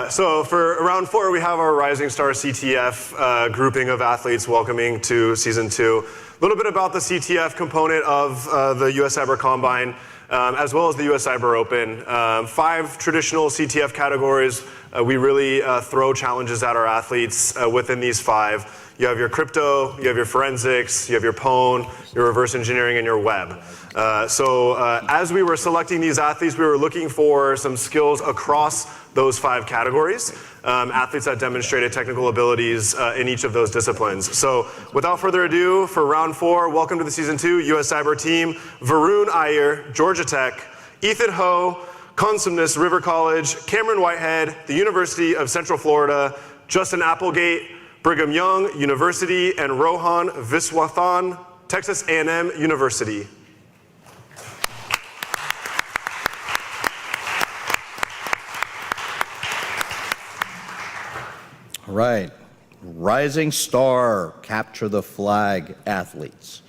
So for round 4, we have our Rising Star CTF grouping of athletes welcoming to Season 2. A little bit about the CTF component of the US Cyber Combine, as well as the US Cyber Open. 5 traditional CTF categories. We really throw challenges at our athletes within these 5. You have your crypto, you have your forensics, you have your pwn, your reverse engineering, and your web. So as we were selecting these athletes, we were looking for some skills across those 5 categories. Athletes that demonstrated technical abilities in each of those disciplines. So without further ado, for round 4, welcome to the Season 2 US Cyber team, Varun Iyer, Georgia Tech, Ethan Ho, Consumnes River College, Cameron Whitehead, the University of Central Florida, Justin Applegate, Brigham Young University, and Rohan Viswathan, Texas A&M University. All right, Rising Star, capture the flag athletes.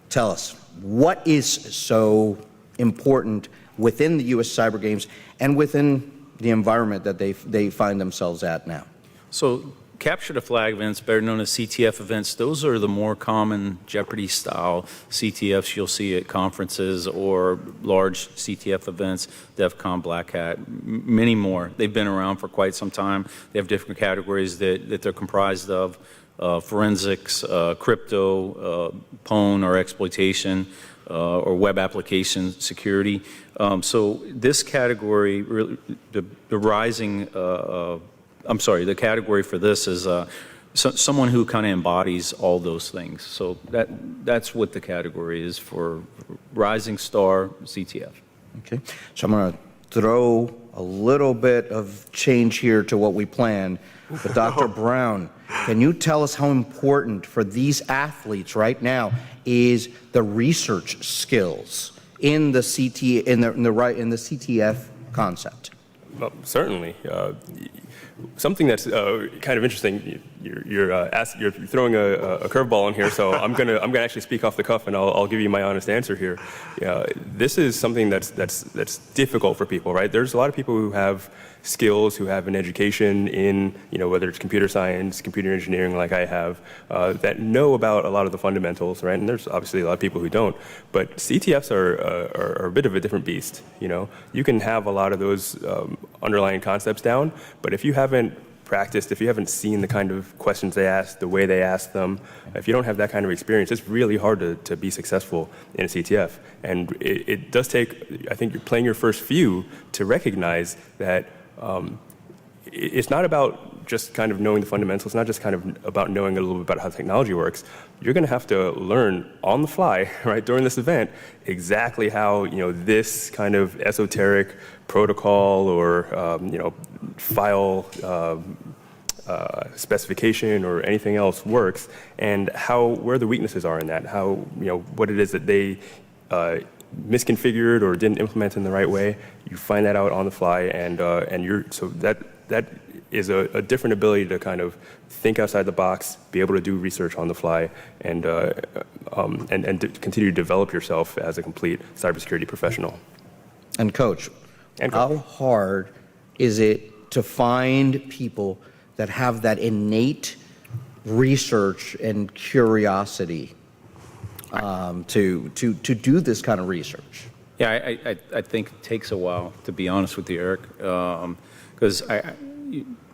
Tell us, what is so important within the U.S. Cyber Games and within the environment that they find themselves at now? So capture the flag events, better known as CTF events, those are the more common Jeopardy-style CTFs you'll see at conferences or large CTF events, DEF CON, Black Hat, many more. They've been around for quite some time. They have different categories that they're comprised of, forensics, crypto, pwn or exploitation, or web application security. So this category, the category for this is someone who kind of embodies all those things. So that's what the category is for Rising Star CTF. Okay, so I'm going to throw a little bit of change here to what we planned. But Dr. Brown, can you tell us how important for these athletes right now is the research skills in the CTF concept? Well, certainly. Something that's kind of interesting. You're throwing a curveball in here, so I'm gonna actually speak off the cuff, and I'll give you my honest answer here. This is something that's difficult for people, right? There's a lot of people who have skills, who have an education in, whether it's computer science, computer engineering, like I have, that know about a lot of the fundamentals, right? And there's obviously a lot of people who don't. But CTFs are a bit of a different beast. You can have a lot of those underlying concepts down, but if you haven't practiced, if you haven't seen the kind of questions they ask, the way they ask them, if you don't have that kind of experience, it's really hard to be successful in a CTF. And it does take, I think, you're playing your first few to recognize that it's not about just kind of knowing the fundamentals. It's not just kind of about knowing a little bit about how technology works. You're going to have to learn on the fly, right, during this event, exactly how, this kind of esoteric protocol or, file specification or anything else works, and where the weaknesses are in that, what it is that they misconfigured or didn't implement in the right way. You find that out on the fly, and so that is a different ability to kind of think outside the box, be able to do research on the fly, and to continue to develop yourself as a complete cybersecurity professional. And Coach, how hard is it to find people that have that innate research and curiosity to do this kind of research? Yeah, I think it takes a while, to be honest with you, Eric, because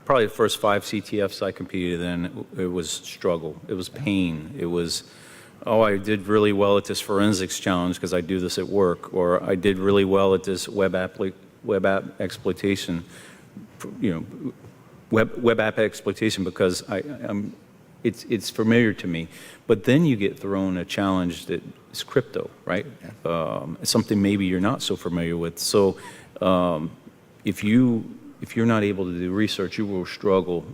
probably the first 5 CTFs I competed in, it was struggle, it was pain, it was, I did really well at this forensics challenge because I do this at work, or I did really well at this web app exploitation, web app exploitation because it's familiar to me. But then you get thrown a challenge that is crypto, right? Something maybe you're not so familiar with. So if you're not able to do research, you will struggle,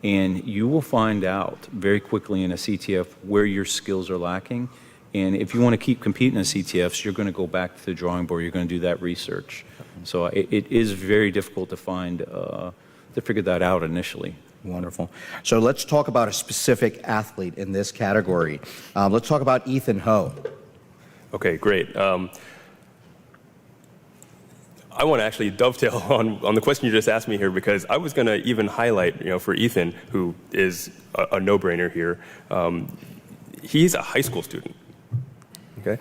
and you will find out very quickly in a CTF where your skills are lacking. And if you want to keep competing in CTFs, you're going to go back to the drawing board. You're going to do that research. So it is very difficult to find, to figure that out initially. Wonderful. So let's talk about a specific athlete in this category. Let's talk about Ethan Ho. Okay, great. I want to actually dovetail on the question you just asked me here, because I was going to even highlight, for Ethan, who is a no-brainer here. He's a high school student. Okay,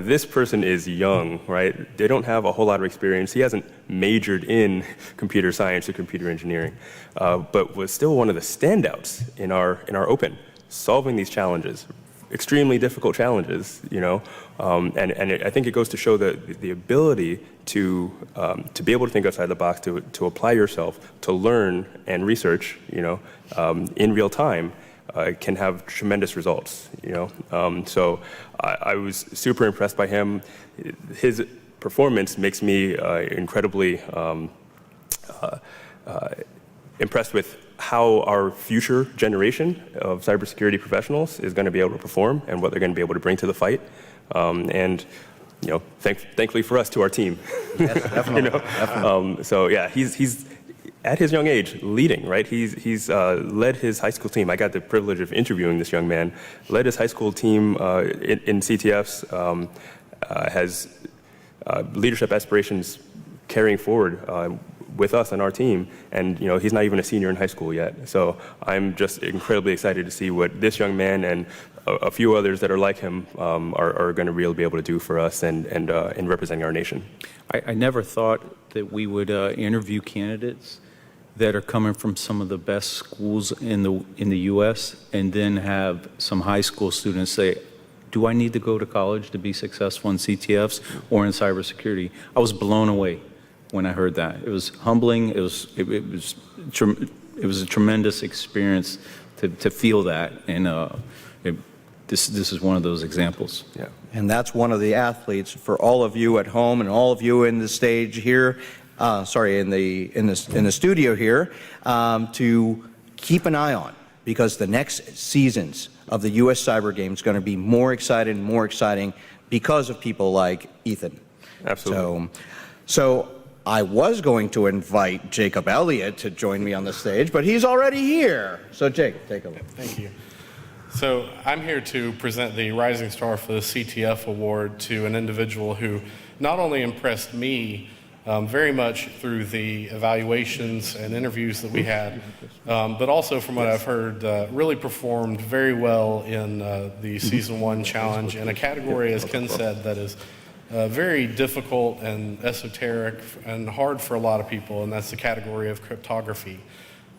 this person is young, right? They don't have a whole lot of experience. He hasn't majored in computer science or computer engineering, but was still one of the standouts in our open, solving these challenges, extremely difficult challenges, and I think it goes to show the ability to be able to think outside the box, to apply yourself, to learn and research, in real time. Can have tremendous results, So I was super impressed by him. His performance makes me incredibly impressed with how our future generation of cybersecurity professionals is going to be able to perform and what they're going to be able to bring to the fight. And thankfully for us, to our team. Yes, definitely. So yeah, he's at his young age, leading, right? He's led his high school team. I got the privilege of interviewing this young man. Led his high school team in CTFs, has leadership aspirations carrying forward, with us on our team, and he's not even a senior in high school yet. So I'm just incredibly excited to see what this young man and a few others that are like him are going to really be able to do for us and in representing our nation. I never thought that we would interview candidates that are coming from some of the best schools in the U.S. and then have some high school students say, do I need to go to college to be successful in CTFs or in cybersecurity? I was blown away when I heard that. It was humbling. It was a tremendous experience to feel that, and this is one of those examples. Yeah. And that's one of the athletes for all of you at home and all of you in the stage here. In the studio here, to keep an eye on, because the next seasons of the U.S. Cyber Games are going to be more exciting because of people like Ethan. Absolutely. So I was going to invite Jacob Elliott to join me on the stage, but he's already here. So Jake, take a look. Thank you. So I'm here to present the Rising Star for the CTF Award to an individual who not only impressed me very much through the evaluations and interviews that we had, but also from what I've heard, really performed very well in the Season 1 challenge in a category, as Ken said, that is very difficult and esoteric and hard for a lot of people, and that's the category of cryptography.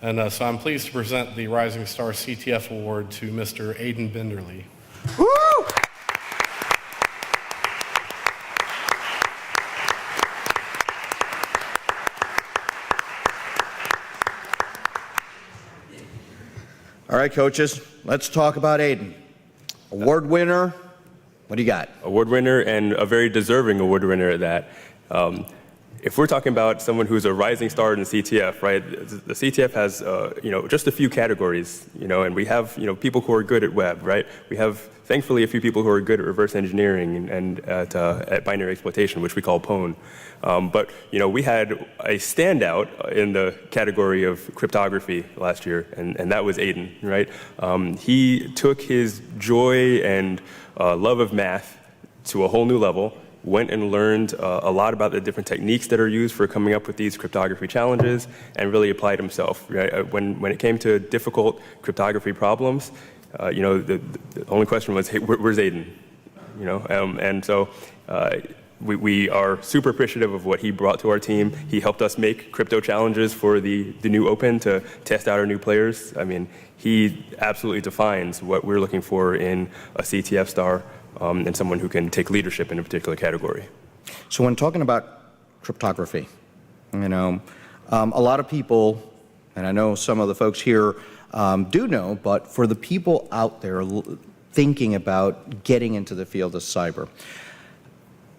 And so I'm pleased to present the Rising Star CTF Award to Mr. Aiden Benderly. Woo! All right, coaches, let's talk about Aiden. Award winner, what do you got? Award winner, and a very deserving award winner at that. If we're talking about someone who's a rising star in the CTF, right? The CTF has, just a few categories, and we have, people who are good at web, right? We have, thankfully, a few people who are good at reverse engineering and at binary exploitation, which we call PWN. But we had a standout in the category of cryptography last year, and that was Aiden, right? He took his joy and love of math to a whole new level. Went and learned a lot about the different techniques that are used for coming up with these cryptography challenges, and really applied himself. Right? When it came to difficult cryptography problems, the only question was, hey, where's Aiden? And so we are super appreciative of what he brought to our team. He helped us make crypto challenges for the new Open to test out our new players. I mean, he absolutely defines what we're looking for in a CTF star. And someone who can take leadership in a particular category. So when talking about cryptography, a lot of people, and I know some of the folks here do know, but for the people out there thinking about getting into the field of cyber,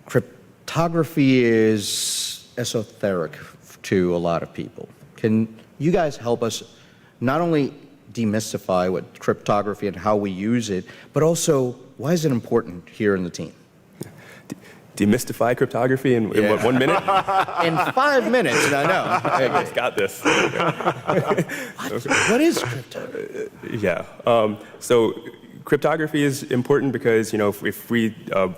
cryptography is esoteric to a lot of people. Can you guys help us not only demystify what cryptography and how we use it, but also why is it important here in the team? Demystify cryptography in what, 1 minute? In 5 minutes, I know. I just got this. What is cryptography? Yeah. So cryptography is important because, if we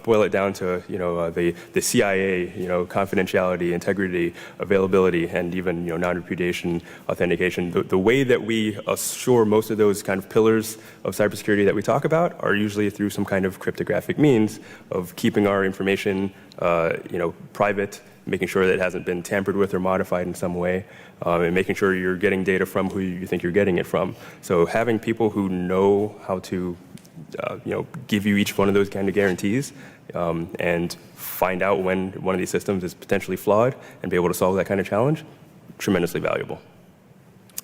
boil it down to, the CIA, confidentiality, integrity, availability, and even, non-repudiation, authentication, the way that we assure most of those kind of pillars of cybersecurity that we talk about are usually through some kind of cryptographic means of keeping our information, private, making sure that it hasn't been tampered with or modified in some way, and making sure you're getting data from who you think you're getting it from. So having people who know how to give you each one of those kind of guarantees and find out when one of these systems is potentially flawed and be able to solve that kind of challenge, tremendously valuable.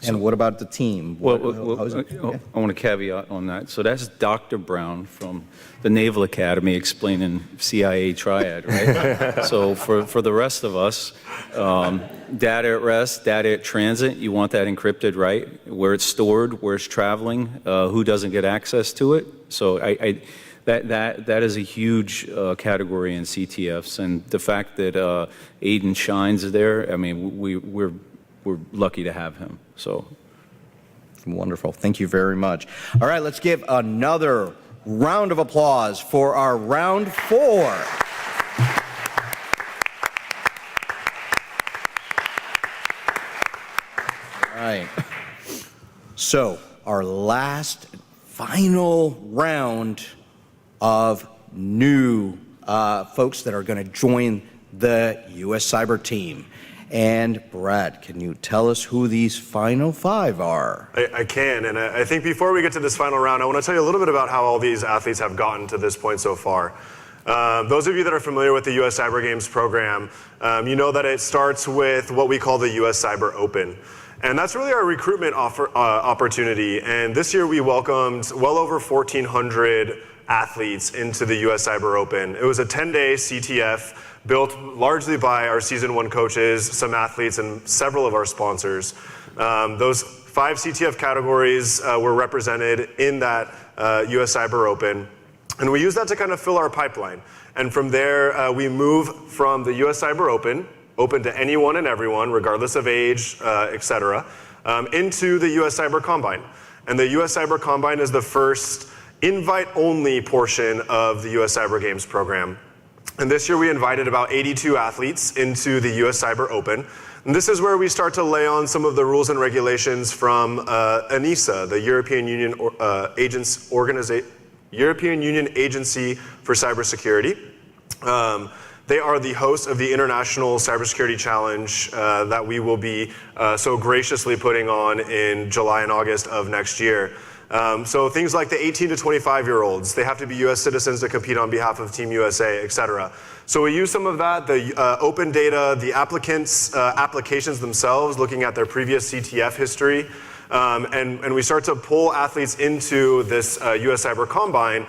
And what about the team? I want to caveat on that. So that's Dr. Brown from the Naval Academy explaining CIA triad, right? So for the rest of us, data at rest, data at transit, you want that encrypted, right? Where it's stored, where it's traveling, who doesn't get access to it. So that is a huge category in CTFs, and the fact that Aiden shines there, I mean, we're lucky to have him. So wonderful. Thank you very much. All right, let's give another round of applause for our round 4. All right. So our last final round of new folks that are going to join the U.S. Cyber team. And Brad, can you tell us who these final 5 are? I can, and I think before we get to this final round, I want to tell you a little bit about how all these athletes have gotten to this point so far. Those of you that are familiar with the U.S. Cyber Games program, you know that it starts with what we call the U.S. Cyber Open. And that's really our recruitment opportunity. And this year we welcomed well over 1,400 athletes into the U.S. Cyber Open. It was a 10-day CTF built largely by our Season 1 coaches, some athletes, and several of our sponsors. Those 5 CTF categories were represented in that U.S. Cyber Open. And we use that to kind of fill our pipeline. And from there, we move from the U.S. Cyber Open, open to anyone and everyone, regardless of age, et cetera, into the U.S. Cyber Combine. And the U.S. Cyber Combine is the first invite-only portion of the U.S. Cyber Games program. And this year we invited about 82 athletes into the U.S. Cyber Open. And this is where we start to lay on some of the rules and regulations from NIST, the European Union Agency for Cybersecurity. They are the host of the International Cybersecurity Challenge that we will be so graciously putting on in July and August of next year. So things like the 18 to 25-year-olds, they have to be U.S. citizens to compete on behalf of Team USA, et cetera. So we use some of that, the open data, the applicants' applications themselves, looking at their previous CTF history, and we start to pull athletes into this U.S. Cyber Combine,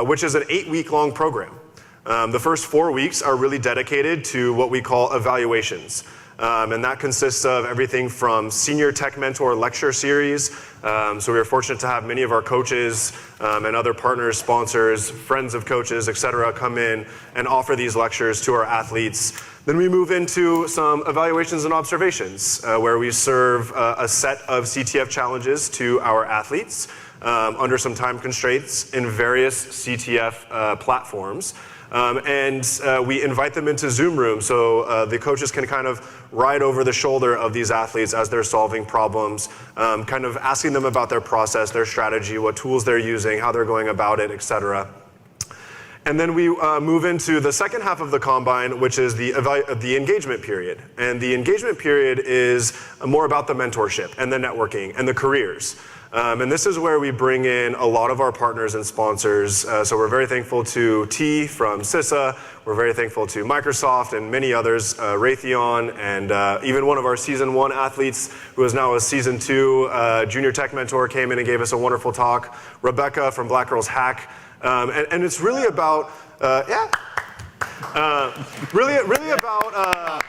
which is an 8-week-long program. The first 4 weeks are really dedicated to what we call evaluations. And that consists of everything from senior tech mentor lecture series. So we are fortunate to have many of our coaches and other partners, sponsors, friends of coaches, et cetera, come in and offer these lectures to our athletes. Then we move into some evaluations and observations where we serve a set of CTF challenges to our athletes under some time constraints in various CTF platforms. We invite them into Zoom rooms so the coaches can kind of ride over the shoulder of these athletes as they're solving problems, kind of asking them about their process, their strategy, what tools they're using, how they're going about it, et cetera. And then we move into the second half of the Combine, which is the engagement period. And the engagement period is more about the mentorship and the networking and the careers. And this is where we bring in a lot of our partners and sponsors. So we're very thankful to T from CISA. We're very thankful to Microsoft and many others, Raytheon, and even one of our Season 1 athletes who is now a Season 2 junior tech mentor came in and gave us a wonderful talk. Rebecca from Black Girls Hack. And it's really about, really about,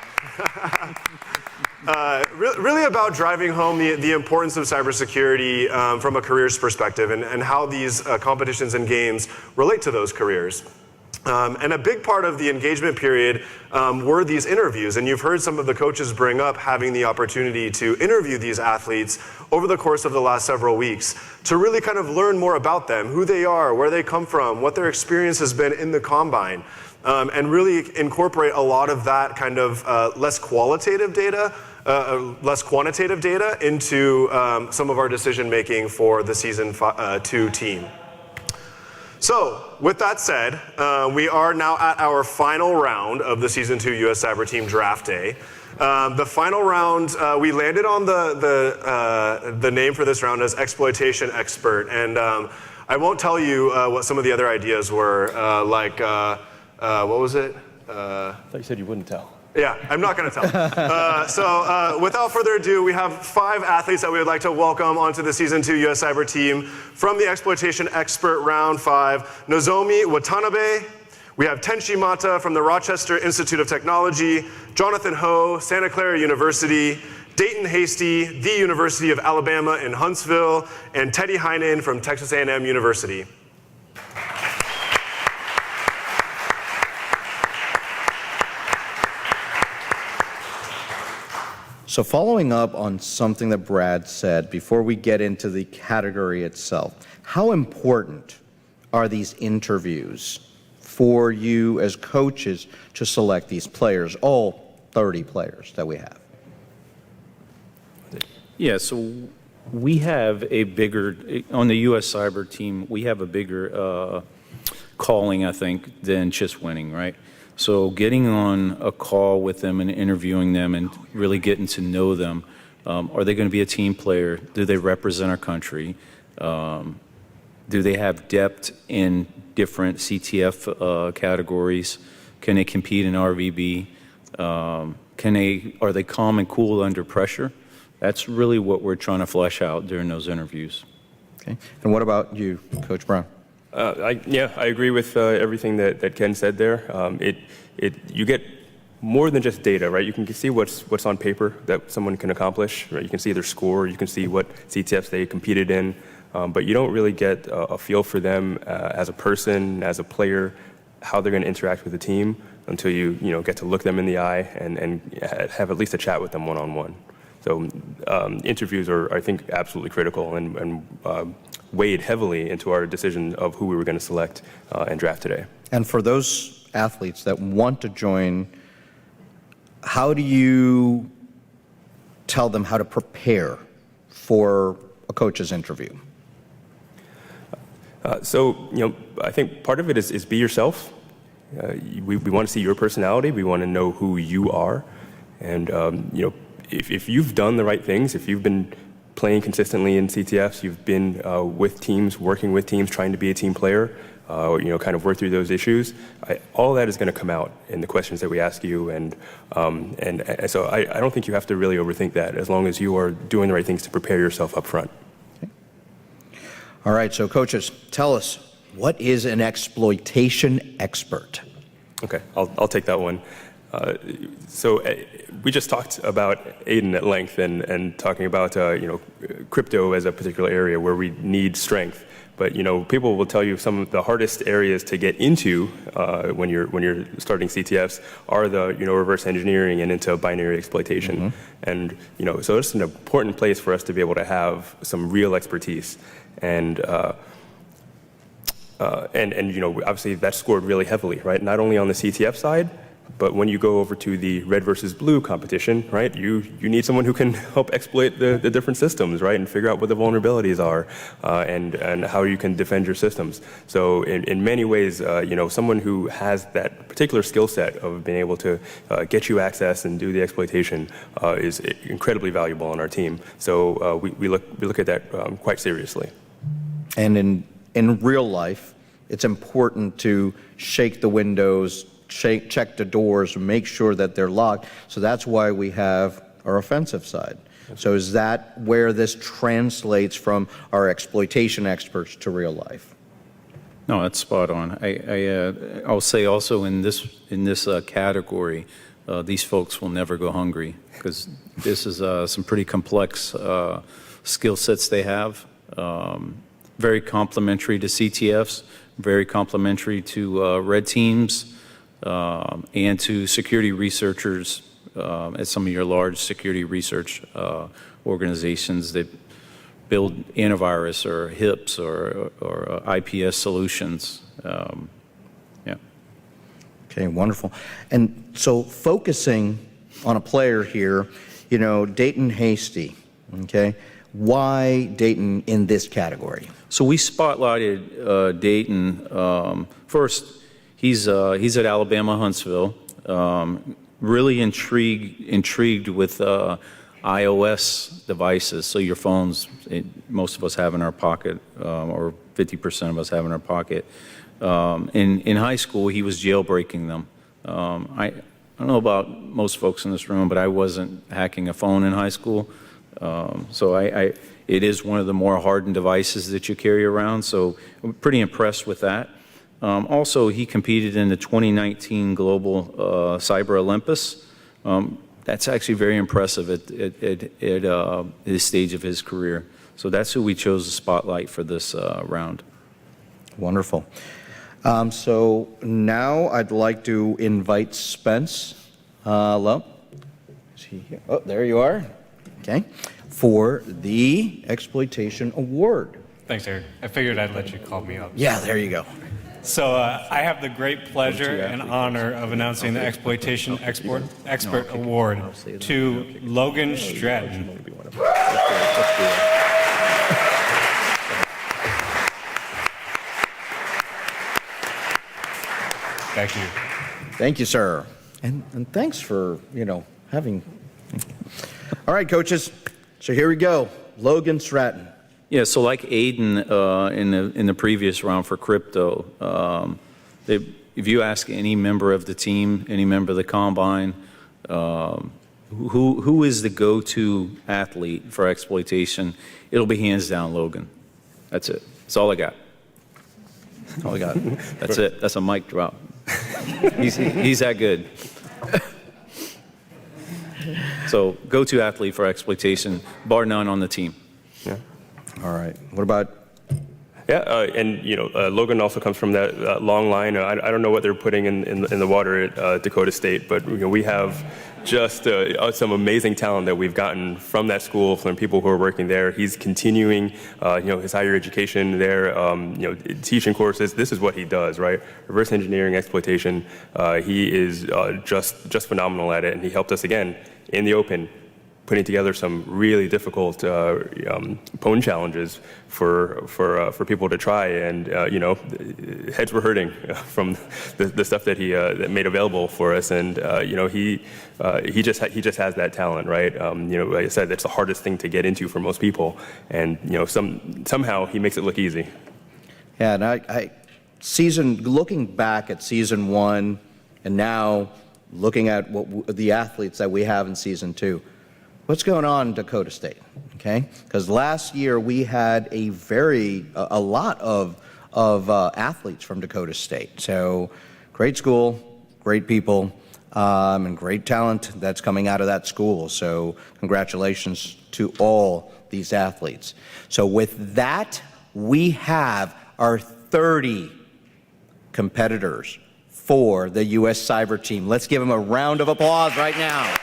really about driving home the importance of cybersecurity from a careers perspective and how these competitions and games relate to those careers. And a big part of the engagement period were these interviews. And you've heard some of the coaches bring up having the opportunity to interview these athletes over the course of the last several weeks to really kind of learn more about them, who they are, where they come from, what their experience has been in the Combine. And really incorporate a lot of that kind of less qualitative data, less quantitative data into some of our decision making for the Season 2 team. So with that said, we are now at our final round of the Season 2 US Cyber Team Draft Day. The final round, we landed on the name for this round as Exploitation Expert. And I won't tell you what some of the other ideas were, what was it? I thought you said you wouldn't tell. Yeah, I'm not going to tell. So without further ado, we have 5 athletes that we would like to welcome onto the Season 2 US Cyber Team from the Exploitation Expert Round 5. Nozomi Watanabe. We have Tenshi Mata from the Rochester Institute of Technology. Jonathan Ho, Santa Clara University. Dayton Hasty, the University of Alabama in Huntsville. And Teddy Heinen from Texas A&M University. So following up on something that Brad said before we get into the category itself, how important are these interviews for you as coaches to select these players, all 30 players that we have? Yeah, so we have a bigger, on the U.S. Cyber team, we have a bigger calling, I think, than just winning, right? So getting on a call with them and interviewing them and really getting to know them. Are they going to be a team player? Do they represent our country? Do they have depth in different CTF categories? Can they compete in RVB? Are they calm and cool under pressure? That's really what we're trying to flesh out during those interviews. Okay. And what about you, Coach Brown? I agree with everything that Ken said there. You get more than just data, right? You can see what's on paper that someone can accomplish, right? You can see their score, you can see what CTFs they competed in, but you don't really get a feel for them as a person, as a player, how they're going to interact with the team until you get to look them in the eye and have at least a chat with them one-on-one. So interviews are, I think, absolutely critical and weighed heavily into our decision of who we were going to select and draft today. And for those athletes that want to join, how do you tell them how to prepare for a coach's interview? I think part of it is be yourself. We want to see your personality. We want to know who you are. And, if you've done the right things, if you've been playing consistently in CTFs, you've been with teams, working with teams, trying to be a team player, kind of work through those issues, all that is going to come out in the questions that we ask you. And so I don't think you have to really overthink that as long as you are doing the right things to prepare yourself up front. Okay. All right, so coaches, tell us, what is an exploitation expert? Okay, I'll take that one. We just talked about Aiden at length and talking about crypto as a particular area where we need strength. But people will tell you some of the hardest areas to get into when you're starting CTFs are the reverse engineering and into binary exploitation. And so it's an important place for us to be able to have some real expertise. And obviously that's scored really heavily, right? Not only on the CTF side, but when you go over to the red versus blue competition, right, you need someone who can help exploit the different systems, right, and figure out what the vulnerabilities are and how you can defend your systems. So in many ways, someone who has that particular skill set of being able to get you access and do the exploitation is incredibly valuable on our team. So we look at that quite seriously. And in real life, it's important to shake the windows, check the doors, make sure that they're locked. So that's why we have our offensive side. So is that where this translates from our exploitation experts to real life? No, that's spot on. I'll say also in this category, these folks will never go hungry because this is some pretty complex skill sets they have. Very complementary to CTFs, very complementary to red teams, and to security researchers at some of your large security research organizations that build antivirus or HIPs or IPS solutions. Okay, wonderful. And so focusing on a player here, Dayton Hasty, okay? Why Dayton in this category? So we spotlighted Dayton. First, he's at Alabama Huntsville. Really intrigued with iOS devices. So your phones, most of us have in our pocket, or 50% of us have in our pocket. In high school, he was jailbreaking them. I don't know about most folks in this room, but I wasn't hacking a phone in high school. So it is one of the more hardened devices that you carry around. So I'm pretty impressed with that. Also, he competed in the 2019 Global Cyber Olympus. That's actually very impressive at this stage of his career. So that's who we chose to spotlight for this round. Wonderful. So now I'd like to invite Spence Lowe. Is he here? Oh, there you are. Okay. For the Exploitation Award. Thanks, Eric. I figured I'd let you call me up. Yeah, there you go. So I have the great pleasure and honor of announcing the Exploitation Expert Award to Logan Stratton. Thank you. Thank you, sir. And thanks for, having... All right, coaches. So here we go. Logan Stratton. Yeah, so like Aiden in the previous round for crypto, if you ask any member of the team, any member of the combine, who is the go-to athlete for exploitation, it'll be hands down Logan. That's it. That's all I got. All I got. That's it. That's a mic drop. He's that good. So go-to athlete for exploitation, bar none on the team. Yeah. All right. What about? Yeah, and Logan also comes from that long line. I don't know what they're putting in the water at Dakota State, but we have just some amazing talent that we've gotten from that school, from people who are working there. He's continuing, his higher education there, teaching courses. This is what he does, right? Reverse engineering exploitation. He is just phenomenal at it, and he helped us again in the open, putting together some really difficult pwn challenges for people to try, and heads were hurting from the stuff that he that made available for us, and he just has that talent, right? Like I said, that's the hardest thing to get into for most people, and somehow he makes it look easy. Yeah, and looking back at season 1, and now looking at the athletes that we have in season 2. What's going on in Dakota State, okay? Because last year we had a lot of athletes from Dakota State. So great school, great people, and great talent that's coming out of that school. So congratulations to all these athletes. So with that, we have our 30 competitors for the U.S. Cyber team. Let's give them a round of applause right now.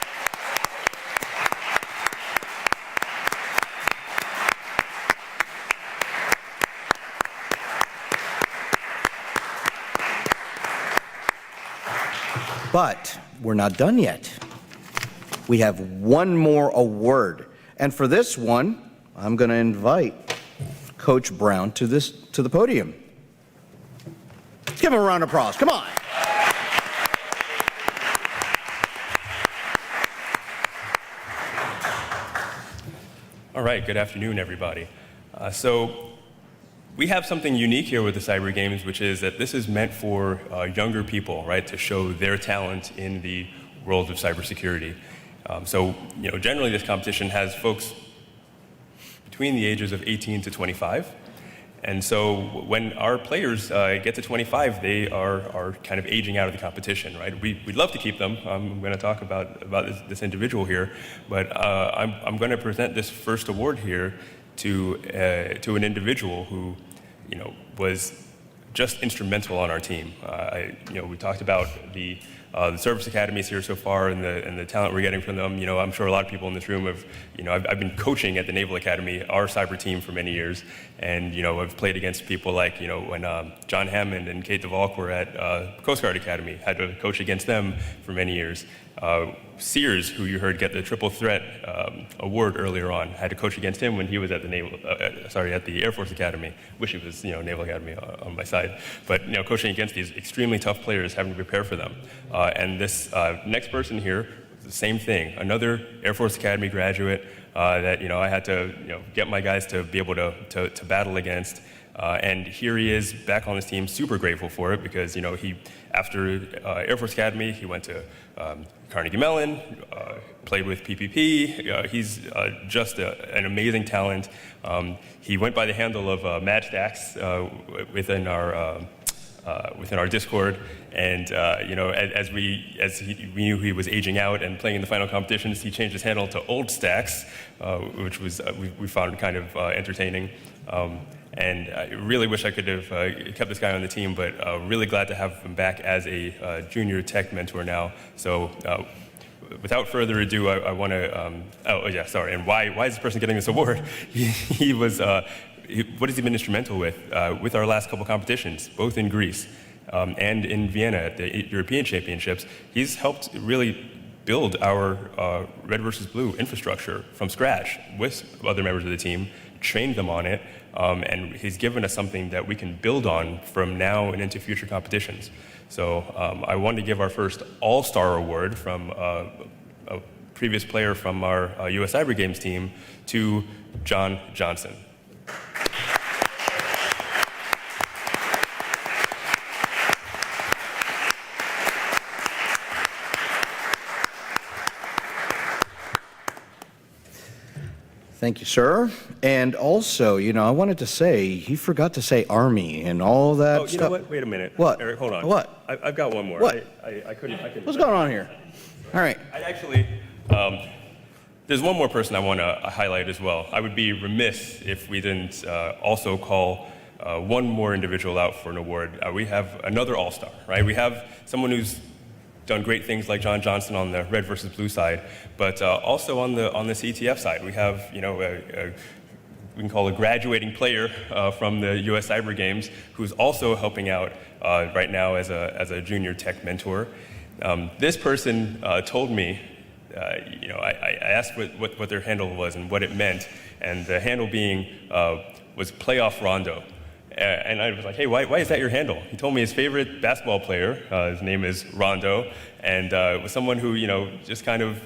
But we're not done yet. We have one more award. And for this one, I'm going to invite Coach Brown to the podium. Let's give him a round of applause. Come on. All right, good afternoon, everybody. So we have something unique here with the Cyber Games, which is that this is meant for younger people, right, to show their talent in the world of cybersecurity. Generally this competition has folks between the ages of 18 to 25. And so when our players get to 25, they are kind of aging out of the competition, right? We'd love to keep them. I'm going to talk about this individual here, but I'm going to present this first award here to an individual who, was just instrumental on our team. We talked about the service academies here so far and the talent we're getting from them. I'm sure a lot of people in this room have, I've been coaching at the Naval Academy, our cyber team, for many years, and I've played against people like when John Hammond and Kate DeValk were at Coast Guard Academy, had to coach against them for many years. Sears, who you heard get the Triple Threat award earlier on, had to coach against him when he was at the at the Air Force Academy. Wish he was, Naval Academy on my side. But coaching against these extremely tough players, having to prepare for them. And this next person here, the same thing. Another Air Force Academy graduate that I had to get my guys to be able to battle against. And here he is back on his team, super grateful for it because he, after Air Force Academy, he went to Carnegie Mellon, played with PPP. He's just an amazing talent. He went by the handle of Mad Stacks within our Discord, and as we knew he was aging out and playing in the final competitions, he changed his handle to Old Stacks, which was we found kind of entertaining. And I really wish I could have kept this guy on the team, but really glad to have him back as a junior tech mentor now. So without further ado, I want to, and why is this person getting this award? He was what has he been instrumental with our last couple competitions, both in Greece and in Vienna at the European Championships. He's helped really build our red versus blue infrastructure from scratch with other members of the team, trained them on it, and he's given us something that we can build on from now and into future competitions. So I wanted to give our first All-Star Award from a previous player from our US Cyber Games team to John Johnson. Thank you, sir. And also, I wanted to say, he forgot to say Army and all that Oh, stuff. you know what? Wait a minute. What? Eric, hold on. What? I've got one more. What? I couldn't. What's going on here? All right. I actually, there's one more person I want to highlight as well. I would be remiss if we didn't also call one more individual out for an award. We have another All-Star, right? We have someone who's done great things like John Johnson on the red versus blue side, but also on the CTF side, we have we can call a graduating player from the US Cyber Games who's also helping out right now as a junior tech mentor. This person told me, I asked what their handle was and what it meant, and the handle being was Playoff Rondo. And I was like, hey, why is that your handle? He told me his favorite basketball player, his name is Rondo, and was someone who, just kind of,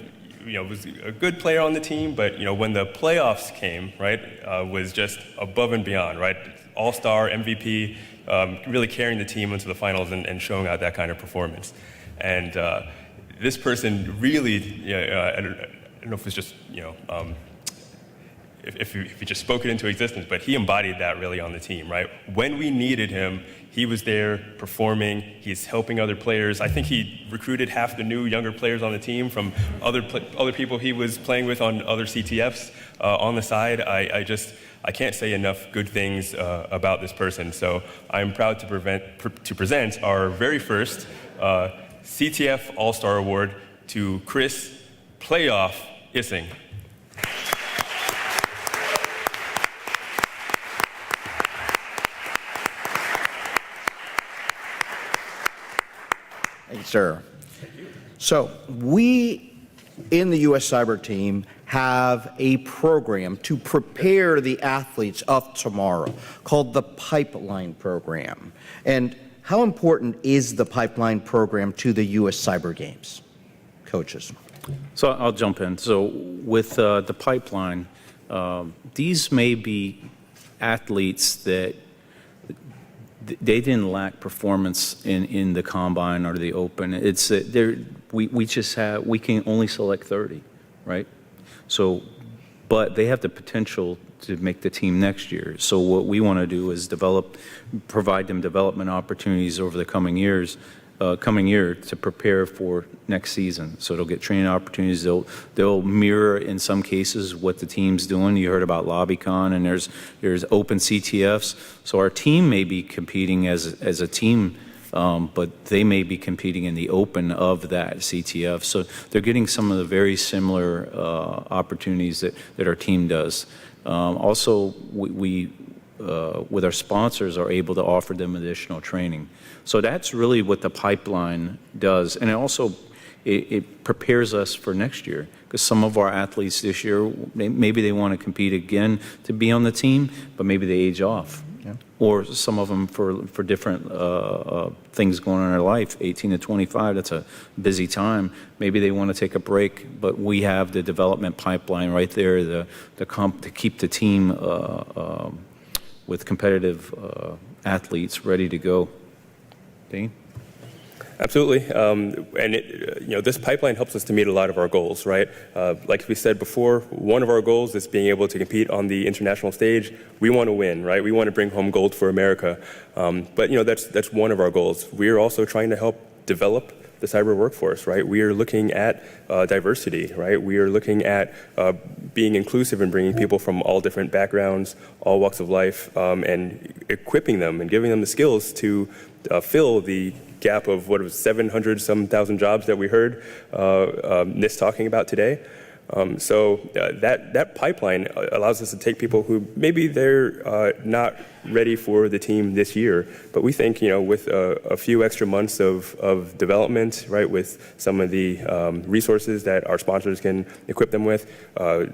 was a good player on the team, but, when the playoffs came, right, was just above and beyond, right? All-star, MVP, really carrying the team into the finals and showing out that kind of performance. And this person really, I don't know if it's just, if he just spoke it into existence, but he embodied that really on the team, right? When we needed him, he was there performing, he's helping other players. I think he recruited half the new younger players on the team from other people he was playing with on other CTFs on the side. I can't say enough good things about this person, so I'm proud to present our very first CTF All-Star Award to Chris Playoff Issing. Thank you, sir. So we in the U.S. Cyber team have a program to prepare the athletes of tomorrow called the Pipeline Program. And how important is the Pipeline Program to the U.S. Cyber Games? Coaches. So I'll jump in. So with the Pipeline, these may be athletes that they didn't lack performance in the combine or the open. It's we can only select 30, right? So, but they have the potential to make the team next year. So what we want to do is provide them development opportunities over the coming year to prepare for next season. So they'll get training opportunities. They'll mirror in some cases what the team's doing. You heard about LobbyCon, and there's open CTFs. So our team may be competing as a team, but they may be competing in the open of that CTF. So they're getting some of the very similar opportunities that our team does. Also, we with our sponsors are able to offer them additional training. So that's really what the Pipeline does. And it also it prepares us for next year, because some of our athletes this year, maybe they want to compete again to be on the team, but maybe they age off. Yeah. Or some of them for different things going on in their life, 18 to 25, that's a busy time. Maybe they want to take a break, but we have the development pipeline right there to keep the team with competitive athletes ready to go. Dean? Absolutely, and this pipeline helps us to meet a lot of our goals, right? Like we said before, one of our goals is being able to compete on the international stage. We want to win, right? We want to bring home gold for America, but that's one of our goals. We are also trying to help develop the cyber workforce, right? We are looking at diversity, right? We are looking at being inclusive and bringing people from all different backgrounds, all walks of life, and equipping them and giving them the skills to fill the gap of 700-some thousand jobs that we heard NIST talking about today. That pipeline allows us to take people who maybe they're not ready for the team this year, but we think, with a few extra months of development, right, with some of the resources that our sponsors can equip them with,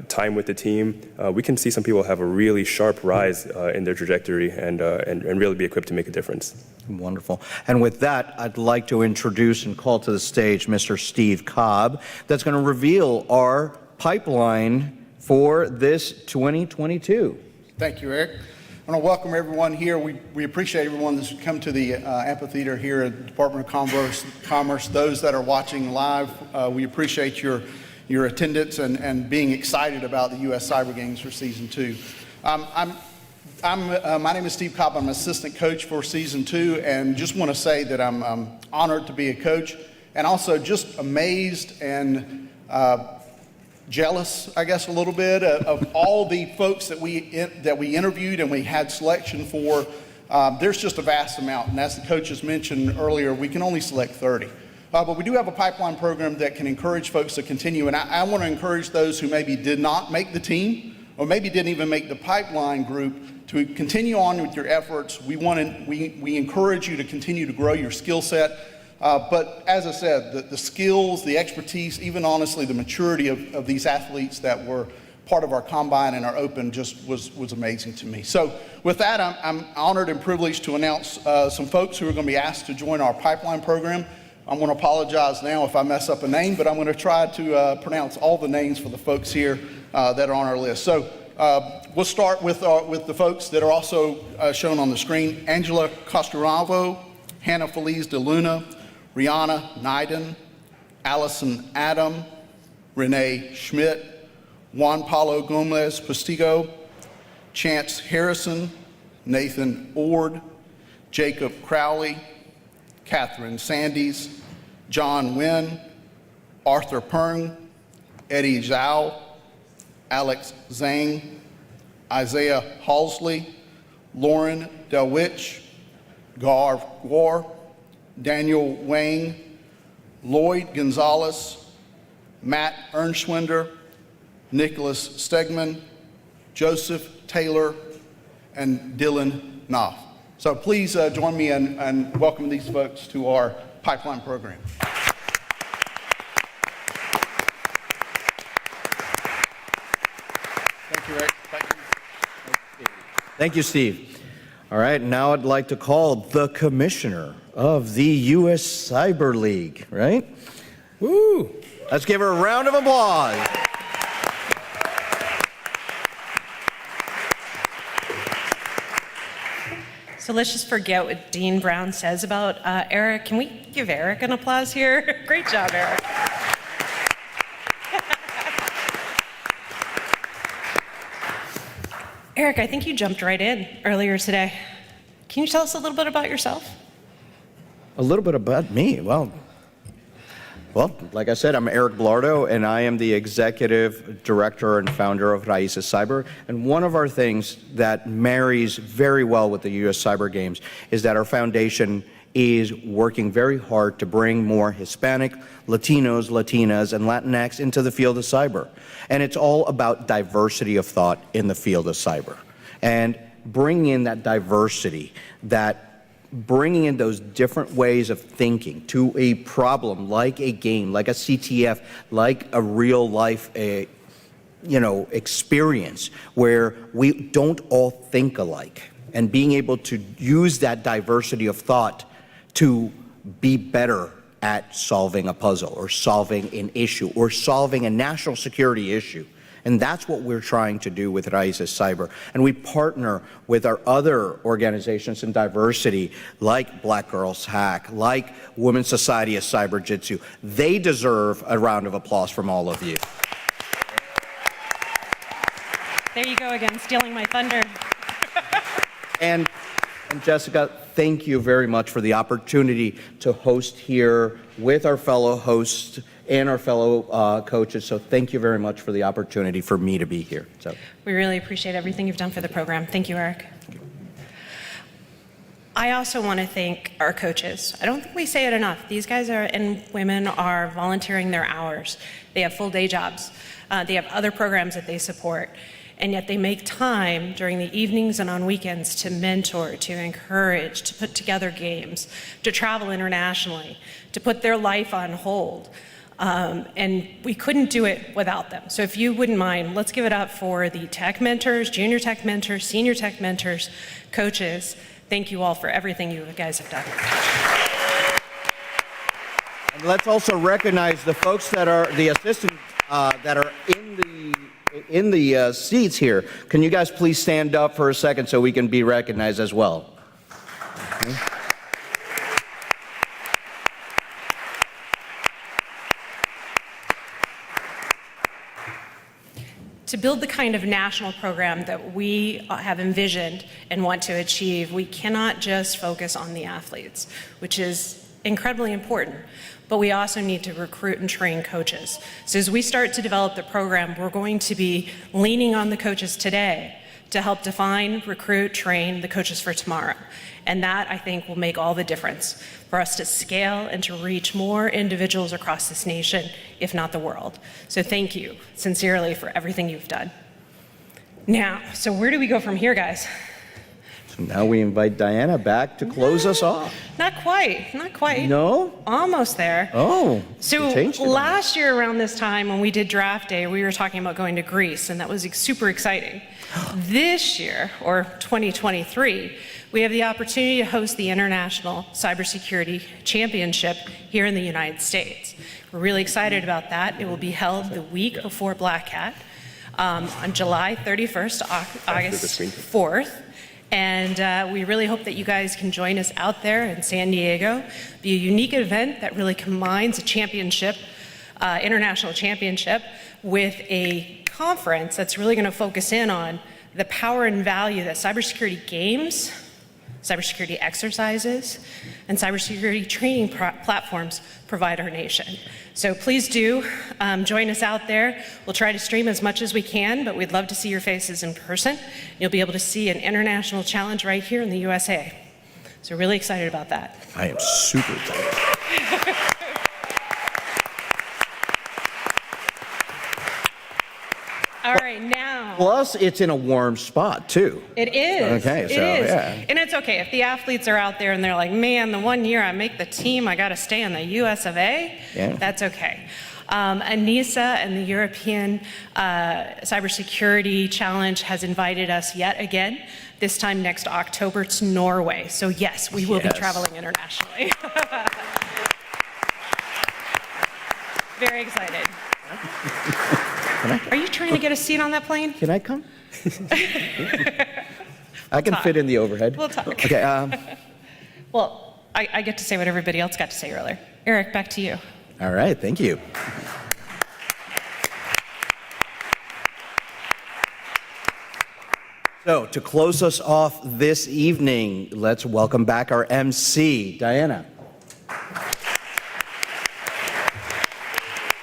time with the team, we can see some people have a really sharp rise in their trajectory and really be equipped to make a difference. Wonderful. And with that, I'd like to introduce and call to the stage Mr. Steve Cobb, that's going to reveal our pipeline for this 2022. Thank you, Eric. I want to welcome everyone here. We appreciate everyone that's come to the amphitheater here at the Department of Commerce. Those that are watching live, we appreciate your attendance and being excited about the U.S. Cyber Games for Season 2. My name is Steve Cobb. I'm an assistant coach for Season 2, and just want to say that I'm honored to be a coach and also just amazed and jealous, I guess, a little bit of all the folks that we interviewed and we had selection for. There's just a vast amount, and as the coaches mentioned earlier, we can only select 30. But we do have a pipeline program that can encourage folks to continue, and I want to encourage those who maybe did not make the team or maybe didn't even make the pipeline group to continue on with your efforts. We encourage you to continue to grow your skill set. But as I said, the skills, the expertise, even honestly the maturity of these athletes that were part of our combine and our open just was amazing to me. So with that, I'm honored and privileged to announce some folks who are going to be asked to join our pipeline program. I'm going to apologize now if I mess up a name, but I'm going to try to pronounce all the names for the folks here that are on our list. So we'll start with the folks that are also shown on the screen: Angela Costuravo, Hannah Feliz de Luna, Rihanna Naiden, Allison Adam, Renee Schmidt, Juan Paulo Gomez Postigo, Chance Harrison, Nathan Ord, Jacob Crowley, Catherine Sandys, John Wynn, Arthur Pern, Eddie Zhao, Alex Zhang, Isaiah Halsley, Lauren Delwich, Gar Gwar, Daniel Wang, Lloyd Gonzalez, Matt Ernschwinder, Nicholas Stegman, Joseph Taylor, and Dylan Knopf. So please join me and welcome these folks to our pipeline program. Thank you, Rick. Thank you, Steve. All right, now I'd like to call the commissioner of the U.S. Cyber League, right? Woo! Let's give her a round of applause. So let's just forget what Dean Brown says about Eric. Can we give Eric an applause here? Great job, Eric. Eric, I think you jumped right in earlier today. Can you tell us a little bit about yourself? A little bit about me. Well, like I said, I'm Eric Blardo, and I am the executive director and founder of CISA Cyber. And one of our things that marries very well with the U.S. Cyber Games is that our foundation is working very hard to bring more Hispanic, Latinos, Latinas, and Latinx into the field of cyber. And it's all about diversity of thought in the field of cyber. And bringing in that diversity, bringing in those different ways of thinking to a problem like a game, like a CTF, like a real life experience where we don't all think alike, and being able to use that diversity of thought to be better at solving a puzzle or solving an issue or solving a national security issue. And that's what we're trying to do with CISA Cyber. And we partner with our other organizations in diversity, like Black Girls Hack, like Women's Society of Cyber Jitsu. They deserve a round of applause from all of you. There you go again, stealing my thunder. And Jessica, thank you very much for the opportunity to host here with our fellow hosts and our fellow coaches. So thank you very much for the opportunity for me to be here. So We really appreciate everything you've done for the program. Thank you, Eric. I also want to thank our coaches. I don't think we say it enough. These guys and women are volunteering their hours. They have full day jobs. They have other programs that they support. And yet they make time during the evenings and on weekends to mentor, to encourage, to put together games, to travel internationally, to put their life on hold. And we couldn't do it without them. So if you wouldn't mind, let's give it up for the tech mentors, junior tech mentors, senior tech mentors, coaches. Thank you all for everything you guys have done. And let's also recognize the folks that are the assistants that are in the seats here. Can you guys please stand up for a second so we can be recognized as well? Okay. To build the kind of national program that we have envisioned and want to achieve, we cannot just focus on the athletes, which is incredibly important, but we also need to recruit and train coaches. So as we start to develop the program, we're going to be leaning on the coaches today to help define, recruit, train the coaches for tomorrow. And that, I think, will make all the difference for us to scale and to reach more individuals across this nation, if not the world. So thank you, sincerely, for everything you've done. Now, so where do we go from here, guys? So now we invite Diana back to close us off. Not quite, not quite. No? Almost there. Oh, so last year around this time when we did draft day, we were talking about going to Greece, and that was super exciting. This year, or 2023, we have the opportunity to host the International Cybersecurity Championship here in the United States. We're really excited about that. It will be held the week before Black Hat on July 31st, August 4th. And we really hope that you guys can join us out there in San Diego. It'll be a unique event that really combines a championship, international championship, with a conference that's really going to focus in on the power and value that cybersecurity games, cybersecurity exercises, and cybersecurity training platforms provide our nation. So please do join us out there. We'll try to stream as much as we can, but we'd love to see your faces in person. You'll be able to see an international challenge right here in the USA. So really excited about that. I am super excited. All right, now. Plus, it's in a warm spot, too. It is. Okay, so, yeah. And it's okay. If the athletes are out there and they're like, man, the one year I make the team, I got to stay in the US of A, that's okay. NIST and the European Cybersecurity Challenge has invited us yet again, this time next October to Norway. So yes, we will be traveling internationally. Very excited. Are you trying to get a seat on that plane? Can I come? I can fit in the overhead. We'll talk. Okay. Well, I get to say what everybody else got to say earlier. Eric, back to you. All right, thank you. So, to close us off this evening, let's welcome back our MC, Diana.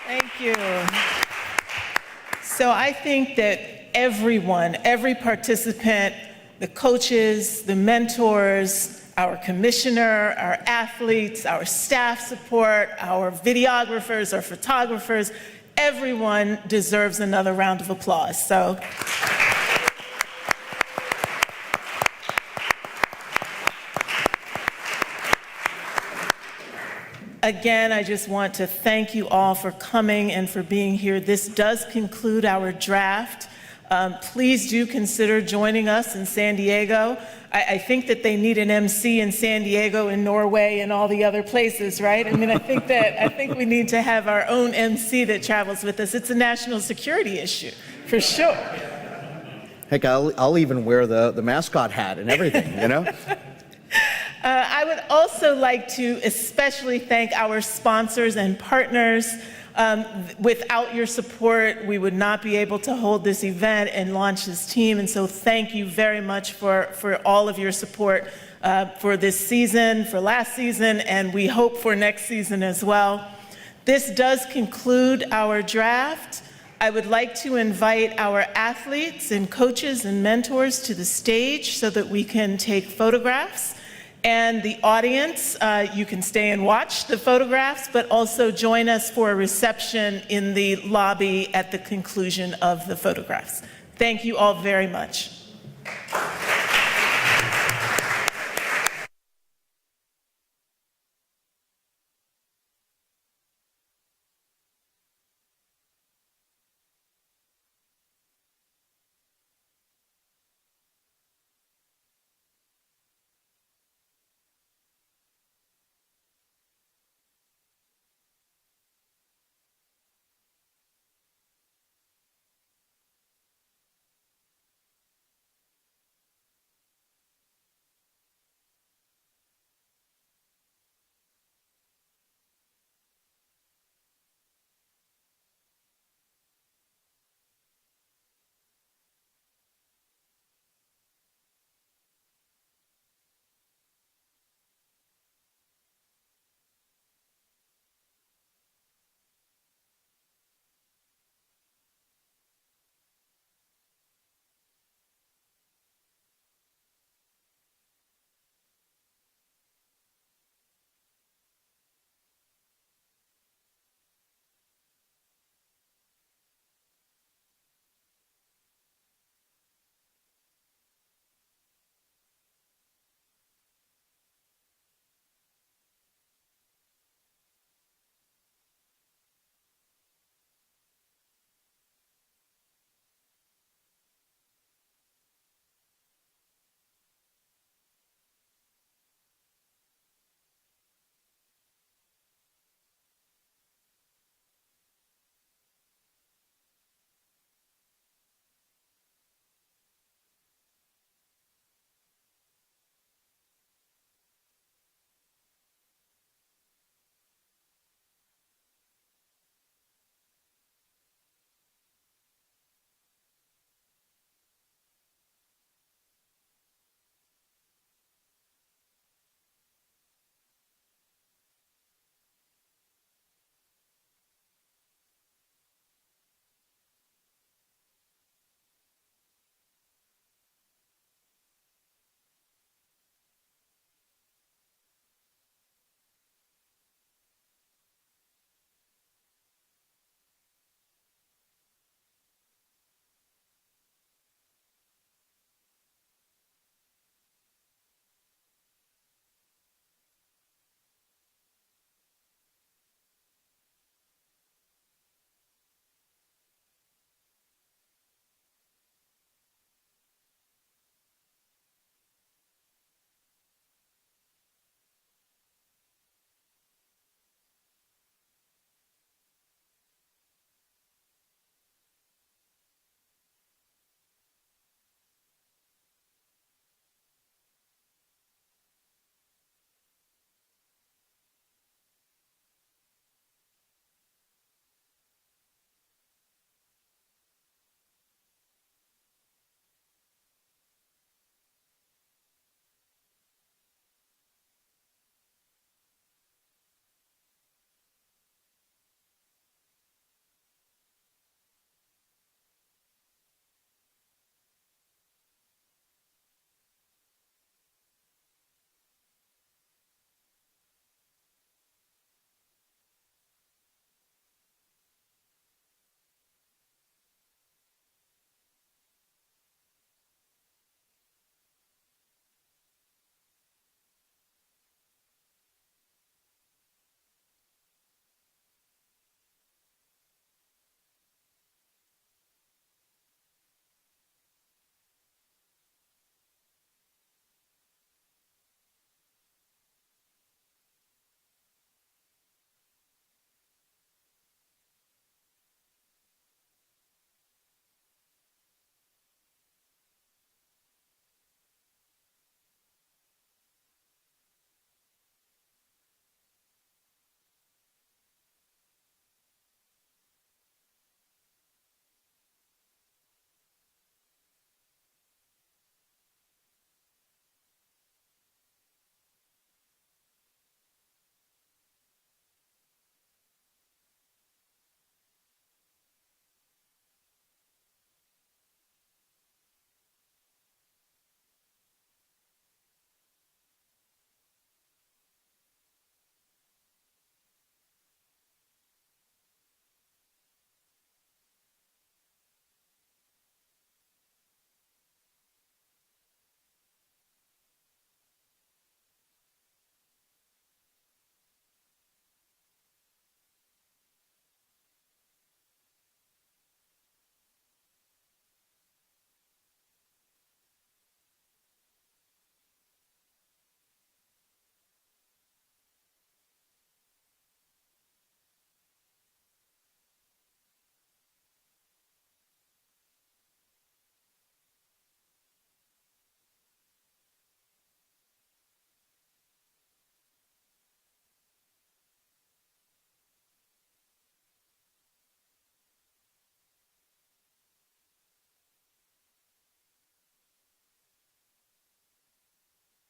Thank you. So I think that everyone, every participant, the coaches, the mentors, our commissioner, our athletes, our staff support, our videographers, our photographers, everyone deserves another round of applause. So. Again, I just want to thank you all for coming and for being here. This does conclude our draft. Please do consider joining us in San Diego. I think that they need an MC in San Diego, in Norway, and all the other places, right? I mean, I think we need to have our own MC that travels with us. It's a national security issue, for sure. Heck, I'll even wear the mascot hat and everything, you know? I would also like to especially thank our sponsors and partners. Without your support, we would not be able to hold this event and launch this team. And so thank you very much for all of your support for this season, for last season, and we hope for next season as well. This does conclude our draft. I would like to invite our athletes and coaches and mentors to the stage so that we can take photographs. And the audience, you can stay and watch the photographs, but also join us for a reception in the lobby at the conclusion of the photographs. Thank you all very much.